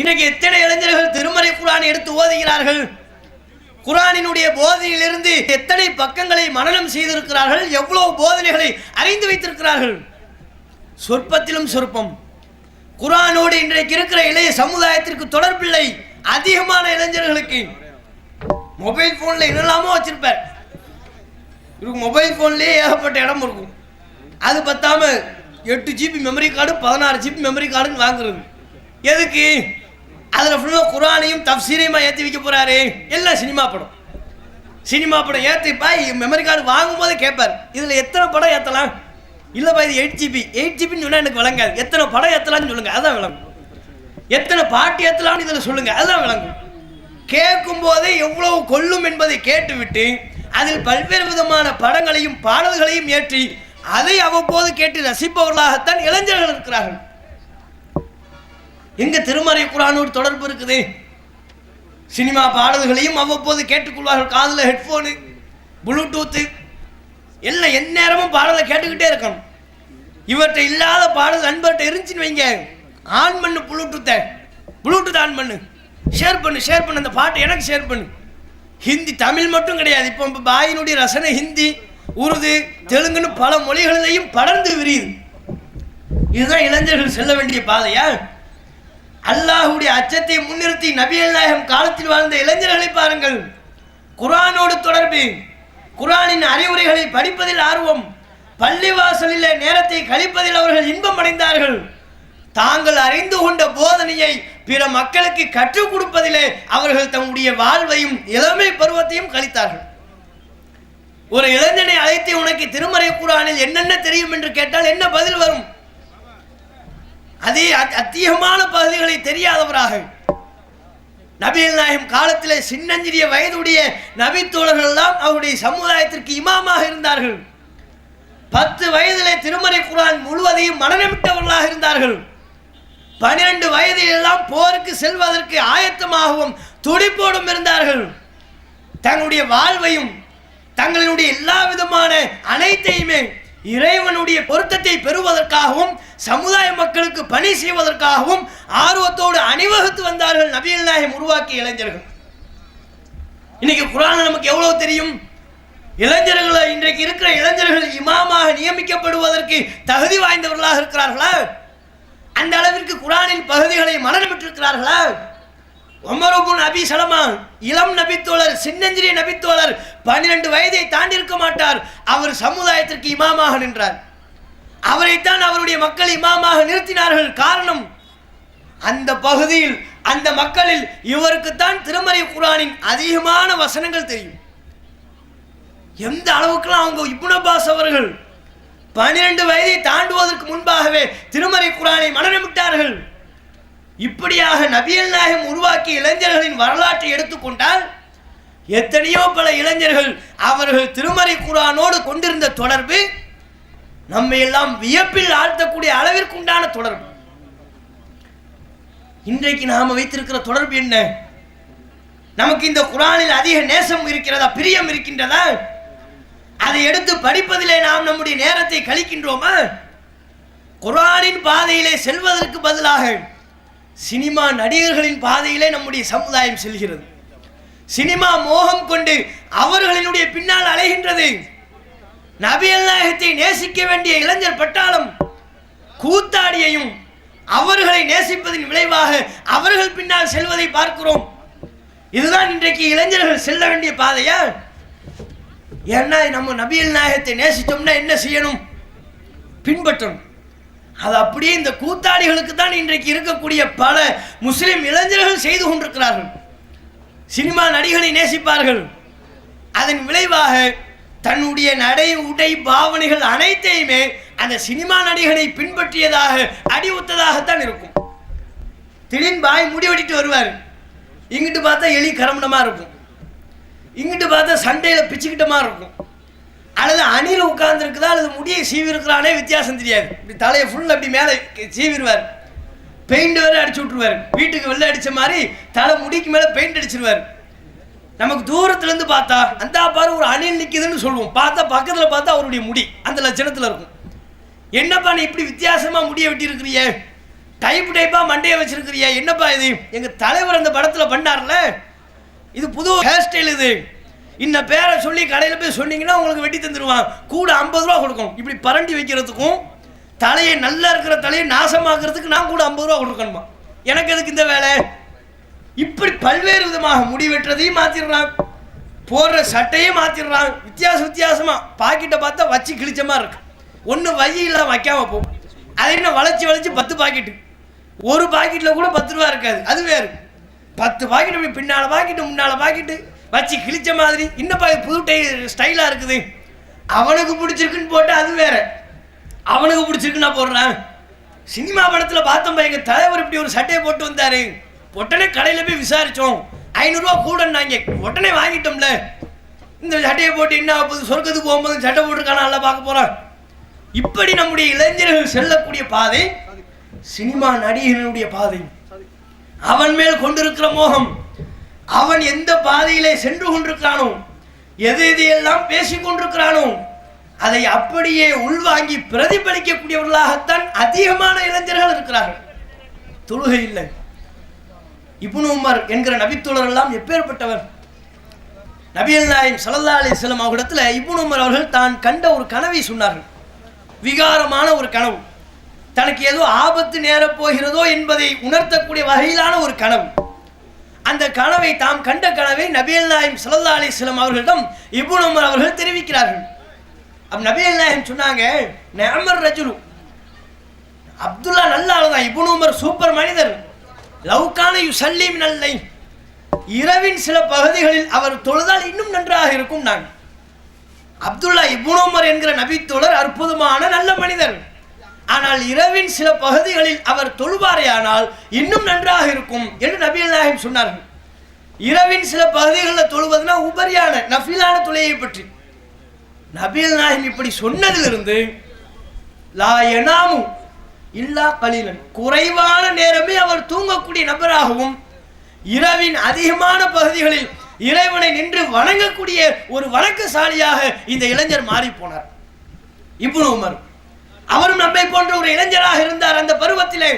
இன்னைக்கு எத்தனை இளைஞர்கள் திருமறை குர்ஆனை எடுத்து ஓதுகிறார்கள்? குர்ஆனினுடைய போதனையிலிருந்து எத்தனை பக்கங்களை மனனம் செய்திருக்கிறார்கள்? எவ்வளவு போதனைகளை அறிந்து வைத்திருக்கிறார்கள்? சொற்பத்திலும் சொற்பம். குர்ஆனோடு இன்றைக்கு இருக்கிற இளைய சமுதாயத்திற்கு தொடர்பில்லை. அதிகமான இளைஞர்களுக்கு மொபைல் போன்ல என்னெல்லாமோ வச்சிருப்பார். மொபைல் போன்லேயே ஏகப்பட்ட இடம் இருக்கும். அது பத்தாம 8 GB memory card, 16 GB memory கார்டுன்னு வாங்குறது. எதுக்கு? அதில் ஃபுல்லாக குர்ஆனையும் தஃப்சீரையுமா ஏற்றி வைக்க போகிறாரு. எல்லாம் சினிமா படம். சினிமா படம் ஏற்றிப்பா மெமரி கார்டு வாங்கும்போது கேட்பார், இதில் எத்தனை படம் ஏற்றலாம்? இல்லைப்பா இது 8 GB. 8 GBன்னு சொன்னால் எனக்கு விளங்காது. எத்தனை படம் ஏற்றலாம்னு சொல்லுங்கள், அதுதான் விளங்கும். எத்தனை பாட்டு ஏற்றலாம்னு இதில் சொல்லுங்கள், அதுதான் விளங்கும். கேட்கும் போதே எவ்வளவு கொள்ளும் என்பதை கேட்டுவிட்டு அதில் பல்வேறு விதமான படங்களையும் பாடல்களையும் ஏற்றி அதை அவ்வப்போது கேட்டு ரசிப்பவர்களாகத்தான் இளைஞர்கள் இருக்கிறார்கள். எங்க திருமறை குர்ஆனோடு தொடர்பு இருக்குது? சினிமா பாடல்களையும் அவ்வப்போது கேட்டுக்கொள்வார்கள். காதில் ஹெட்ஃபோனு, ப்ளூடூத்து எல்லாம் எந்நேரமும் பாடலை கேட்டுக்கிட்டே இருக்கணும். இவர்கிட்ட இல்லாத பாடல் நண்பர்கிட்ட இருந்துச்சுன்னு வைங்க, ஆன் பண்ணு ப்ளூடூத் ஆன் பண்ணு, ஷேர் பண்ணு அந்த பாட்டை எனக்கு ஷேர் பண்ணு. ஹிந்தி, தமிழ் மட்டும் கிடையாது. இப்போ பாயினுடைய ரசனை ஹிந்தி, உருது, தெலுங்குன்னு பல மொழிகளிலையும் படர்ந்து விரியுது. இதுதான் இளைஞர்கள் செல்ல வேண்டிய பாதையா? அல்லாஹ்வுடைய அச்சத்தை முன்னிறுத்தி நபிகள் நாயகம் காலத்தில் வாழ்ந்த இளைஞர்களை பாருங்கள். குர்ஆனோடு தொடர்பு, குர்ஆனின் அறிவுரைகளை படிப்பதில் ஆர்வம், பள்ளிவாசலில் நேரத்தை கழிப்பதில் அவர்கள் இன்பம் அடைந்தார்கள். தாங்கள் அறிந்து கொண்ட போதனையை பிற மக்களுக்கு கற்றுக் கொடுப்பதிலே அவர்கள் தம்முடைய வாழ்வையும் இளமை பருவத்தையும் கழித்தார்கள். ஒரு இளைஞனை அழைத்து உனக்கு திருமறை குர்ஆனில் என்னென்ன தெரியும் என்று கேட்டால் என்ன பதில் வரும்? அதே அதிகமான பகுதிகளை தெரியாதவராக நபிகள் நாயகம் காலத்திலே சின்னஞ்சிறிய வயதுடைய நபித்தோழர்கள் எல்லாம் அவருடைய சமுதாயத்திற்கு இமாமாக இருந்தார்கள். 10 வயதிலே திருமறை குர்ஆன் முழுவதையும் மனநமிட்டவர்களாக இருந்தார்கள். 12 வயதில் எல்லாம் போருக்கு செல்வதற்கு ஆயத்தமாகவும் துடிப்போடும் இருந்தார்கள். தங்களுடைய வாழ்வையும் தங்களுடைய எல்லா விதமான அனைத்தையுமே இறைவனுடைய பொருத்தத்தை பெறுவதற்காகவும் சமுதாய மக்களுக்கு பணி செய்வதற்காகவும் ஆர்வத்தோடு அணிவகுத்து வந்தார்கள் நபிகள் நாயகம் உருவாக்கிய இளைஞர்கள். இன்னைக்கு குர்ஆன் நமக்கு எவ்வளவு தெரியும்? இளைஞர்கள், இன்றைக்கு இருக்கிற இளைஞர்கள் இமாமாக நியமிக்கப்படுவதற்கு தகுதி வாய்ந்தவர்களாக இருக்கிறார்களா? அந்த அளவிற்கு குர்ஆனின் பகுதிகளை மனநமிட்டிருக்கிறார்களா? உமர் இப்னு அபி சலமா இளம் நபித்தோழர், சின்னஞ்சிறிய நபித்தோழர், 12 வயதை தாண்டி இருக்க மாட்டார். அவர் சமுதாயத்திற்கு இமாமாக நின்றார். அவரைத்தான் அவருடைய மக்கள் இமாமாக நிறுத்தினார்கள். காரணம், அந்த பகுதியில் அந்த மக்களில் இவருக்குத்தான் திருமறை குர்ஆனின் அதிகமான வசனங்கள் தெரியும். எந்த அளவுக்குலாம் அவங்க இப்னு அப்பாஸ் அவர்கள் 12 வயதை தாண்டுவதற்கு முன்பாகவே திருமறை குர்ஆனை மனநமிட்டார்கள். இப்படியாக நபிகள் நாயகம் உருவாக்கிய இளைஞர்களின் வரலாற்றை எடுத்துக்கொண்டால் எத்தனையோ பல இளைஞர்கள் அவர்கள் திருமறை குர்ஆனோடு கொண்டிருந்த தொடர்பு நம்மை எல்லாம் வியப்பில் ஆழ்த்தக்கூடிய அளவிற்கு உண்டான தொடர்பு. இன்றைக்கு நாம வைத்திருக்கிற தொடர்பு என்ன? நமக்கு இந்த குர்ஆனில் அதிக நேசம் இருக்கிறதா, பிரியம் இருக்கின்றதா? அதை எடுத்து படிப்பதிலே நாம் நம்முடைய நேரத்தை கழிக்கின்றோமா? குர்ஆனின் பாதையிலே செல்வதற்கு பதிலாக சினிமா நடிகர்களின் பாதையிலே நம்முடைய சமுதாயம் செல்கிறது. சினிமா மோகம் கொண்டு அவர்களினுடைய பின்னால் அலைகின்றது. நபிகள் நாயகத்தை நேசிக்க வேண்டிய இளைஞர் பட்டாளம் கூத்தாடியையும் அவர்களை நேசிப்பதின் விளைவாக அவர்கள் பின்னால் செல்வதை பார்க்கிறோம். இதுதான் இன்றைக்கு இளைஞர்கள் செல்ல வேண்டிய பாதையா? ஏன்னா நம்ம நபிகள் நாயகத்தை நேசித்தோம்னா என்ன செய்யணும்? பின்பற்றணும். அது அப்படியே இந்த கூத்தாடிகளுக்கு தான் இன்றைக்கு இருக்கக்கூடிய பல முஸ்லிம் இளைஞர்கள் செய்து கொண்டிருக்கிறார்கள். சினிமா நடிகனை நேசிப்பார்கள். அதன் விளைவாக தன்னுடைய நடை, உடை, பாவனைகள் அனைத்தையுமே அந்த சினிமா நடிகனை பின்பற்றியதாக அடிவுத்ததாகத்தான் இருக்கும். திடீர்னு பாய் முடி வெட்டிட்டு வருவார். இங்கிட்டு பார்த்தா எலி கரமணமா இருக்கும், இங்கிட்டு பார்த்தா சண்டையில் பிச்சுக்கிட்டமா இருக்கும். அல்லது அணில் உட்கார்ந்து இருக்குதா அல்லது முடியை சீவி இருக்கிறானே வித்தியாசம் தெரியாது. இப்படி தலையை ஃபுல் அப்படி மேலே சீவிடுவார். பெயிண்ட் வேறு அடிச்சு விட்டுருவார். வீட்டுக்கு வெள்ளை அடித்த மாதிரி தலை முடிக்கு மேலே பெயிண்ட் அடிச்சிருவார். நமக்கு தூரத்துலேருந்து பார்த்தா அந்த பாரு ஒரு அணில் நிற்குதுன்னு சொல்லுவோம். பார்த்தா பக்கத்தில் பார்த்தா அவருடைய முடி அந்த லட்சணத்தில் இருக்கும். என்னப்பா நீ இப்படி வித்தியாசமாக முடியை வெட்டியிருக்கிறிய, டைப்பாக மண்டையை வச்சிருக்கிறிய, என்னப்பா இது? எங்கள் தலைவர் அந்த படத்தில் பண்ணார்ல, இது புது ஹேர் ஸ்டைல், இது இந்த பேரை சொல்லி கடையில் போய் சொன்னீங்கன்னா உங்களுக்கு வெட்டி தந்துடுவான். கூட 50 ரூபா கொடுக்கும். இப்படி பரண்டி வைக்கிறதுக்கும் தலையை நல்லா இருக்கிற தலையை நாசமாக்குறதுக்கு நான் கூட 50 ரூபா கொடுக்கணுமா? எனக்கு எதுக்கு இந்த வேலை? இப்படி பல்வேறு விதமாக முடி வெட்டுறதையும் மாற்றிடுறான், போடுற சட்டையும் மாற்றிடுறான். வித்தியாசமாக பாக்கெட்டை பார்த்தா வச்சு கிழிச்ச மாதிரி இருக்கு. ஒன்று வையெல்லாம் வைக்காம போ. அதை என்ன வளைச்சி 10 பாக்கெட்டு, ஒரு பாக்கெட்டில் கூட 10 ரூபா இருக்காது. அது வேறு 10 பாக்கெட் இப்படி பின்னால் பாக்கெட்டு முன்னால் பாக்கெட்டு வச்சு கிழிச்ச மாதிரி. இன்னப்பா புது ஸ்டைலாக இருக்குது, அவனுக்கு பிடிச்சிருக்குன்னு போட்டு அது வேற, அவனுக்கு பிடிச்சிருக்குன்னா போடுறான். சினிமா படத்தில் பார்த்தோம்பா எங்கள் தலைவர் இப்படி ஒரு சட்டையை போட்டு வந்தார். உடனே கடையில் போய் விசாரித்தோம், 500 ரூபா கூடன்னாங்க. உடனே வாங்கிட்டோம்ல. இந்த சட்டையை போட்டு என்ன ஆகுது? சொர்க்கத்துக்கு போகும்போது சட்டை போட்டுருக்கானா நல்லா பார்க்க போகிறான். இப்படி நம்முடைய இளைஞர்கள் செல்லக்கூடிய பாதை சினிமா நடிகர்களுடைய பாதை. அவன் மேல் கொண்டிருக்கிற மோகம், அவன் எந்த பாதையிலே சென்று கொண்டிருக்கிறானோ, எதையெல்லாம் பேசிக் கொண்டிருக்கிறானோ அதை அப்படியே உள்வாங்கி பிரதிபலிக்கக்கூடியவர்களாகத்தான் அதிகமான இளைஞர்கள் இருக்கிறார்கள். தொழுகை இல்லை. இப்னு உமர் என்கிற நபித்தோழர் எல்லாம் எப்பேற்பட்டவர்? நபிகள் நாயகம் ஸல்லல்லாஹு அலைஹி வஸல்லம் அவர்களிடத்தில் இப்னு உமர் அவர்கள் தான் கண்ட ஒரு கனவை சொன்னார்கள். விகாரமான ஒரு கனவு, தனக்கு ஏதோ ஆபத்து நேரப் போகிறதோ என்பதை உணர்த்தக்கூடிய வகையிலான ஒரு கனவு. அந்த கனவை தாம் கண்ட கனவை நபிகள் நாயகம் ஸல்லல்லாஹு அலைஹி வஸல்லம் அவர்களிடம் இப்னு உமர் அவர்கள் தெரிவிக்கிறார்கள். நபிகள் நாயகம் சொன்னாங்க, நிஅமர் ரஜுலு, அப்துல்லா நல்ல ஆளுதான், இப்னு உமர் சூப்பர் மனிதர், லவ்கான யுஸல்லி மினல் லைல், இரவின் சில பகுதிகளில் அவர் தொழுதால் இன்னும் நன்றாக இருக்கும். நான் அப்துல்லா இப்னு உமர் என்கிற நபித்தோழர் அற்புதமான நல்ல மனிதர், ஆனால் இரவின் சில பகுதிகளில் அவர் தொழுவாரையானால் இன்னும் நன்றாக இருக்கும் என்று நபிகள் நாயகம் சொன்னார்கள். இரவின் சில பகுதிகளில் தொழுவதுனா உபரியான நஃபிலான தொழுகையை பற்றி. நபிகள் நாயகம் இப்படி சொன்னதிலிருந்து லா யனாமு இல்லா கலீலன், குறைவான நேரமே அவர் தூங்கக்கூடிய நபராகவும் இரவின் அதிகமான பகுதிகளில் இறைவனை நின்று வணங்கக்கூடிய ஒரு வணக்கசாலியாக இந்த இளைஞர் மாறி போனார். இப்னு உமர் அவரும் நம்மை போன்ற ஒரு இளைஞராக இருந்தார். அந்த பருவத்திலே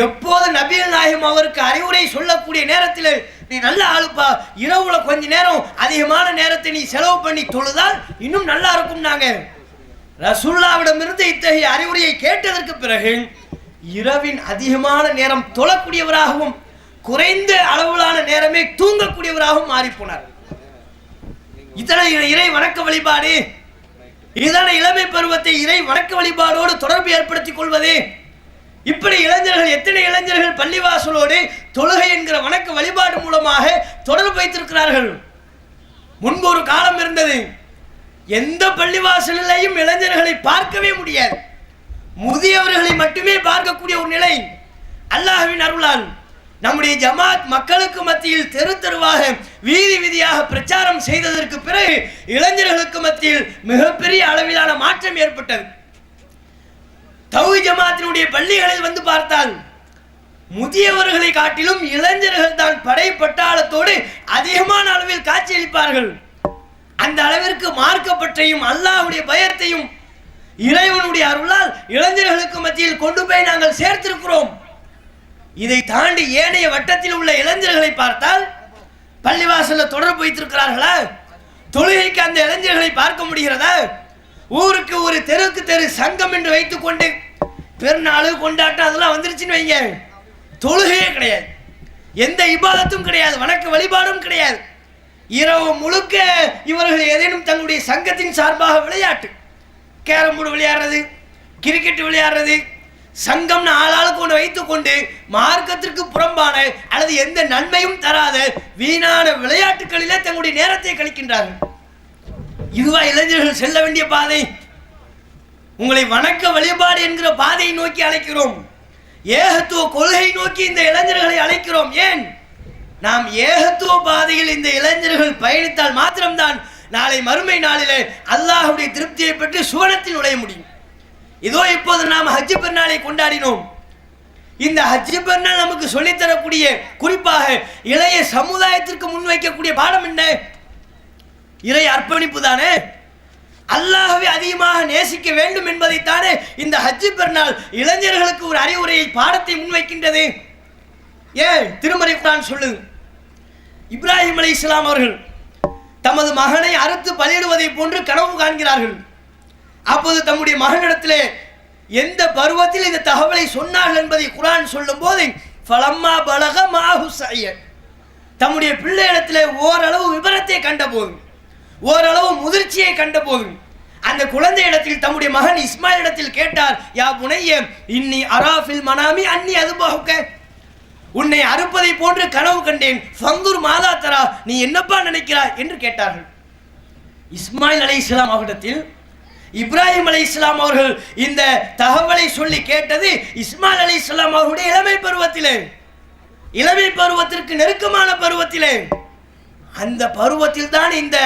எப்போது நபிகள் நாயகம் அவருக்கு அறிவுரை சொல்லக்கூடிய நேரத்தில், நீ நல்ல ஆளுப்பா, இரவுல கொஞ்ச நேரம் அதிகமான நேரத்தை நீ செலவு பண்ணி தொழுதால் இன்னும் நல்லா இருக்கும். நாங்க ரசூலுல்லாஹ்விடமிருந்து இத்தகைய அறிவுரையை கேட்டதற்கு பிறகு இரவின் அதிகமான நேரம் தொழக்கூடியவராகவும் குறைந்த அளவிலான நேரமே தூங்கக்கூடியவராகவும் மாறி போனார். இதனை இறை வணக்க வழிபாடு, இதனை இளமை பருவத்தை இறை வணக்க வழிபாடோடு தொடர்பு ஏற்படுத்திக் கொள்வது. இப்படி இளைஞர்கள், எத்தனை இளைஞர்கள் பள்ளிவாசலோடு தொழுகை என்கிற வணக்க வழிபாடு மூலமாக தொடர்பு வைத்திருக்கிறார்கள். முன்பு ஒரு காலம் இருந்தது, எந்த பள்ளிவாசலிலையும் இளைஞர்களை பார்க்கவே முடியாது, முதியவர்களை மட்டுமே பார்க்கக்கூடிய ஒரு நிலை. அல்லாஹ்வின் அருளால் நம்முடைய ஜமாத் மக்களுக்கு மத்தியில் தெரு தெருவாக வீதி வீதியாக பிரச்சாரம் செய்ததற்கு பிறகு இளைஞர்களுக்கு மத்தியில் மிகப்பெரிய அளவிலான மாற்றம் ஏற்பட்டது. தௌஹீத் ஜமாத்தினுடைய பள்ளிகளில் வந்து பார்த்தால் முதியவர்களை காட்டிலும் இளைஞர்கள் தான் படை பட்டாளத்தோடு அதிகமான அளவில் காட்சியளிப்பார்கள். அந்த அளவிற்கு மார்க்கப்பற்றையும் அல்லாஹ்வுடைய பயத்தையும் இறைவனுடைய அருளால் இளைஞர்களுக்கு மத்தியில் கொண்டு போய் நாங்கள் சேர்த்திருக்கிறோம். இதை தாண்டி ஏனைய வட்டத்தில் உள்ள இளைஞர்களை பார்த்தால் பள்ளிவாசல்ல தொடர்பு வைத்திருக்கிறார்களா? தொழுகைக்கு அந்த இளைஞர்களை பார்க்க முடிகிறதா? ஊருக்கு ஒரு தெருக்கு தெரு சங்கம் என்று வைத்துக் கொண்டு பெருநாள் கொண்டாட்டம் அதெல்லாம் வந்துருச்சுன்னு வைங்க, தொழுகையே கிடையாது, எந்த இபாதத்தும் கிடையாது, வணக்க வழிபாடும் கிடையாது. இரவு முழுக்க இவர்கள் ஏதேனும் தங்களுடைய சங்கத்தின் சார்பாக விளையாட்டு, கேரம் போர்டு விளையாடுறது, கிரிக்கெட் விளையாடுறது, சங்கம்னு ஆளாளுக்கு கொண்டு வைத்துக் கொண்டு மார்க்கத்திற்கு புறம்பான அல்லது எந்த நன்மையும் தராத வீணான விளையாட்டுகளிலே தங்களுடைய நேரத்தை கழிக்கின்றார்கள். இதுவா இளைஞர்கள் செல்ல வேண்டிய பாதை? உங்களை வணக்க வழிபாடு என்கிற பாதையை நோக்கி அழைக்கிறோம், ஏகத்துவ கொள்கை நோக்கி இந்த இளைஞர்களை அழைக்கிறோம். ஏன்? நாம் ஏகத்துவ பாதையில் இந்த இளைஞர்கள் பயணித்தால் மாத்திரம்தான் நாளை மறுமை நாளிலே அல்லாஹ்வுடைய திருப்தியை பெற்று சுவனத்தில் நுழைய முடியும். இதோ இப்போது நாம் ஹஜ் பெருநாளை கொண்டாடினோம். இந்த ஹஜ் பெருநாள் நமக்கு சொல்லித்தரக்கூடிய, குறிப்பாக இளைய சமுதாயத்திற்கு முன்வைக்கக்கூடிய பாடம் என்ன? இறை அர்ப்பணிப்பு தானே. அல்லாஹ்வை அதிகமாக நேசிக்க வேண்டும் என்பதைத்தானே இந்த ஹஜ் பெருநாள் இளைஞர்களுக்கு ஒரு அறிவுரையை, பாடத்தை முன்வைக்கின்றது. ஏன்? திருமறை குர்ஆன் சொல்லுது, இப்ராஹிம் அலைஹிஸ்ஸலாம் அவர்கள் தமது மகனை அறுத்து பலியிடுவதை போன்று கனவு காண்கிறார்கள். அப்போது தம்முடைய மகனிடத்திலே எந்த பருவத்தில் இந்த தகவலை சொன்னார்கள் என்பதை குர்ஆன் சொல்லும் போது, ஃபலம்மா பலக மாஹு ஸஅய, தம்முடைய பிள்ளையிடத்திலே ஓரளவு விபரத்தை கண்டபோது, ஓரளவு முதிர்ச்சியை கண்டபோது, அந்த குழந்தையிடத்தில் தம்முடைய மகன் இஸ்மாயில் இடத்தில் கேட்டார், யா புனைய இன்னி அராஃபில் மனாமி அன்னி அதுபஹுக, உன்னை அறுப்பதை போன்று கனவு கண்டேன், ஃபந்துர் மாதா தரா, நீ என்னப்பா நினைக்கிறாய் என்று கேட்டார்கள். இஸ்மாயில் அலைஹிஸ்ஸலாம் அவரிடத்தில் இப்ராஹிம் அலைஹிஸ்ஸலாம் அவர்கள் இந்த தகவலை சொல்லி கேட்டது இஸ்மாயில் அலைஹிஸ்ஸலாம் அவருடைய இளமை பருவத்திலே, இளமை பருவத்திற்கு நெருக்கமான பருவத்திலே. அந்த பருவத்தில் தான் இந்த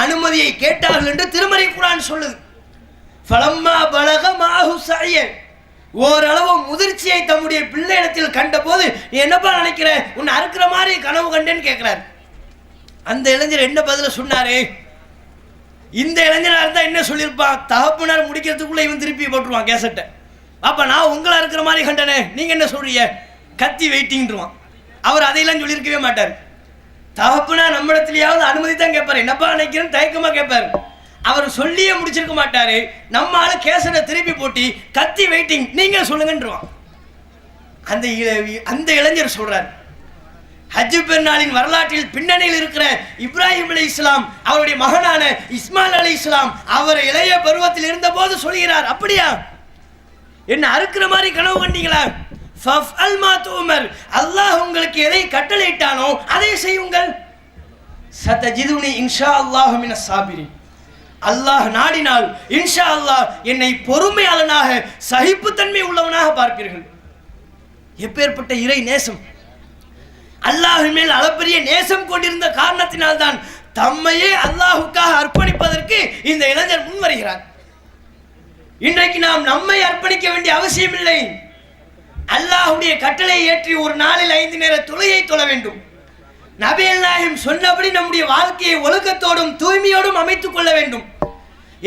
அனுமதியை கேட்டார்கள் என்று திருமறை குர்ஆன் சொல்லுது. ஃபலம்மா பலக மாஹு ஸஅய, ஓரளவு முதிர்ச்சியை தம்முடைய பிள்ளையிடத்தில் கண்டபோது, நீ என்னப்பா நினைக்கிற, உன்னை அறுக்கிற மாதிரி கனவு கண்டேன்னு கேட்கிறார். அந்த இளைஞர் என்ன பதில சொன்னாரு? இந்த இளைஞராக இருந்தால் என்ன சொல்லியிருப்பான்? தகப்பனார் முடிக்கிறதுக்குள்ள இவன் திருப்பி போட்டுருவான் கேசட்டை. அப்போ நான் உங்களை இருக்கிற மாதிரி கண்டனே, நீங்கள் என்ன சொல்றீங்க, கத்தி வெயிட்டிங்ருவான். அவர் அதையெல்லாம் சொல்லியிருக்கவே மாட்டார். தகப்பனா நம்மிடத்திலேயாவது அனுமதி தான் கேட்பாரு, என்னப்பா நினைக்கிறேன்னு தயக்கமா கேட்பாரு. அவர் சொல்லியே முடிச்சிருக்க மாட்டாரு. நம்ம ஆளு கேசனை திருப்பி போட்டி கத்தி வெயிட்டிங், நீங்க சொல்லுங்கன்றான். அந்த இளைஞர் சொல்றார், ஹஜ் பெருநாளின் வரலாற்றில் பின்னணியில் இருக்கிற இப்ராஹிம் அலைஹிஸ்ஸலாம் அவருடைய மகனான இஸ்மாயில் அலைஹிஸ்ஸலாம் அவர் இளைய பருவத்தில் இருந்த போது சொல்கிறார், அப்படியா என்ன அறுக்கிற மாதிரி கனவு கண்டீங்களா? ஃபஃஅல் மா துமர், அல்லாஹ் உங்களுக்கு எதை கட்டளையிட்டானோ அதை செய்யுங்கள். சதஜிதுனி இன்ஷா அல்லாஹு மினஸ் சாபிரின், அல்லாஹ் நாடினால் இன்ஷா அல்லாஹ் என்னை பொறுமையாளனாக சகிப்புத்தன்மை உள்ளவனாக பார்ப்பீர்கள். எப்பேற்பட்ட இறை நேசம்! அல்லாஹ்வின் மேல் அளப்பரிய நேசம் கொண்டிருந்த காரணத்தினால்தான் தம்மையே அல்லாஹுக்காக அர்ப்பணிப்பதற்கு இந்த இளைஞர் முன்வருகிறார். இன்றைக்கு நாம் நம்மை அர்ப்பணிக்க வேண்டிய அவசியம் இல்லை. அல்லாஹ்வுடைய கட்டளை ஏற்றி ஒரு நாளில் 5 நேர தொழுகை தொழ வேண்டும். நபிகள் நாயகம் சொன்னபடி நம்முடைய வாழ்க்கையை ஒழுக்கத்தோடும் தூய்மையோடும் அமைத்துக் கொள்ள வேண்டும்.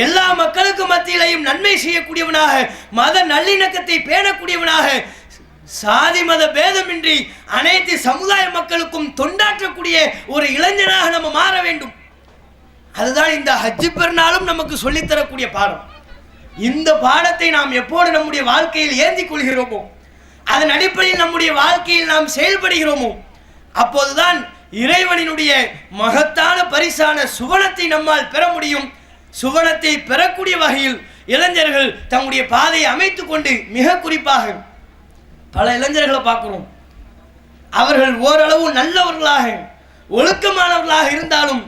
எல்லா மக்களுக்கு மத்தியிலையும் நன்மை செய்யக்கூடியவனாக, மத நல்லிணக்கத்தை பேணக்கூடியவனாக, சாதி மத பேதமின்றி அனைத்து சமுதாய மக்களுக்கும் தொண்டாற்றக்கூடிய ஒரு இளைஞனாக நம்ம மாற வேண்டும். அதுதான் இந்த ஹஜ் பெருநாளும் நமக்கு சொல்லித்தரக்கூடிய பாடம். இந்த பாடத்தை நாம் எப்போது நம்முடைய வாழ்க்கையில் ஏந்தி கொள்கிறோமோ, அதன் அடிப்படையில் நம்முடைய வாழ்க்கையில் நாம் செயல்படுகிறோமோ, அப்போதுதான் இறைவனினுடைய மகத்தான பரிசான சுவனத்தை நம்மால் பெற முடியும். சுவனத்தை பெறக்கூடிய வகையில் இளைஞர்கள் தங்களுடைய பாதையை அமைத்துக் கொண்டு, மிக குறிப்பாக பல இளைஞர்களை பார்க்கிறோம், அவர்கள் ஓரளவு நல்லவர்களாக ஒழுக்கமானவர்களாக இருந்தாலும்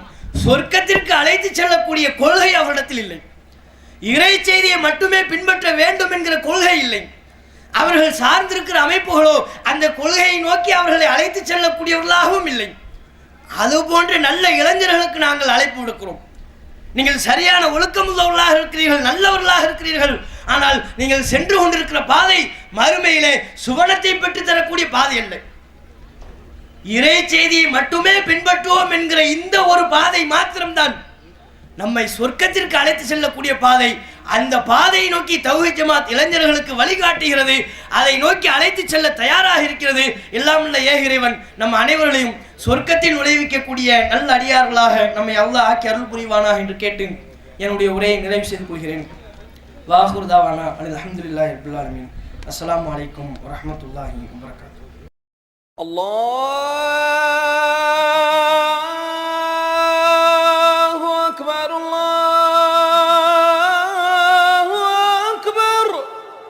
சொர்க்கத்திற்கு அழைத்து செல்லக்கூடிய கொள்கை அவரிடத்தில் இல்லை. இறை செய்தியை மட்டுமே பின்பற்ற வேண்டும் என்கிற கொள்கை இல்லை. அவர்கள் சார்ந்திருக்கிற அமைப்புகளோ அந்த கொள்கையை நோக்கி அவர்களை அழைத்து செல்லக்கூடியவர்களாகவும் இல்லை. அதுபோன்ற நல்ல இளைஞர்களுக்கு நாங்கள் அழைப்பு விடுக்கிறோம். நீங்கள் சரியான ஒழுக்கமுள்ளவர்களாக இருக்கிறீர்கள், நல்லவர்களாக இருக்கிறீர்கள். ஆனால் நீங்கள் சென்று கொண்டிருக்கிற பாதை மறுமையிலே சுவனத்தை பெற்று தரக்கூடிய பாதை அல்ல. இறை செய்தியை மட்டுமே பின்பற்றுவோம் என்கிற இந்த ஒரு பாதை மாத்திரம்தான் நம்மை சொர்க்கத்திற்கு அழைத்து செல்லக்கூடிய பாதை. அந்த பாதையை நோக்கி தௌஹீத் ஜமாத் இளைஞர்களுக்கு வழிகாட்டுகிறது, அதை நோக்கி அழைத்து செல்ல தயாராக இருக்கிறது. எல்லாம் உள்ள ஏகிறைவன் நம் அனைவர்களையும் சொர்க்கத்தில் நுழைவிக்கக்கூடிய நல்ல அடியார்களாக நம்மை அல்லாஹ் ஆக்கி அருள் புரிவானாக என்று கேட்டு என்னுடைய உரையை நிறைவு செய்து கொள்கிறேன். வாஹுர் தாவானா அல்ஹம்துலில்லாஹி ரப்பில் ஆலமீன். அஸ்ஸலாமு அலைக்கும் வரஹ்மத்துல்லாஹி வபரகாத்துஹு. அல்லாஹ்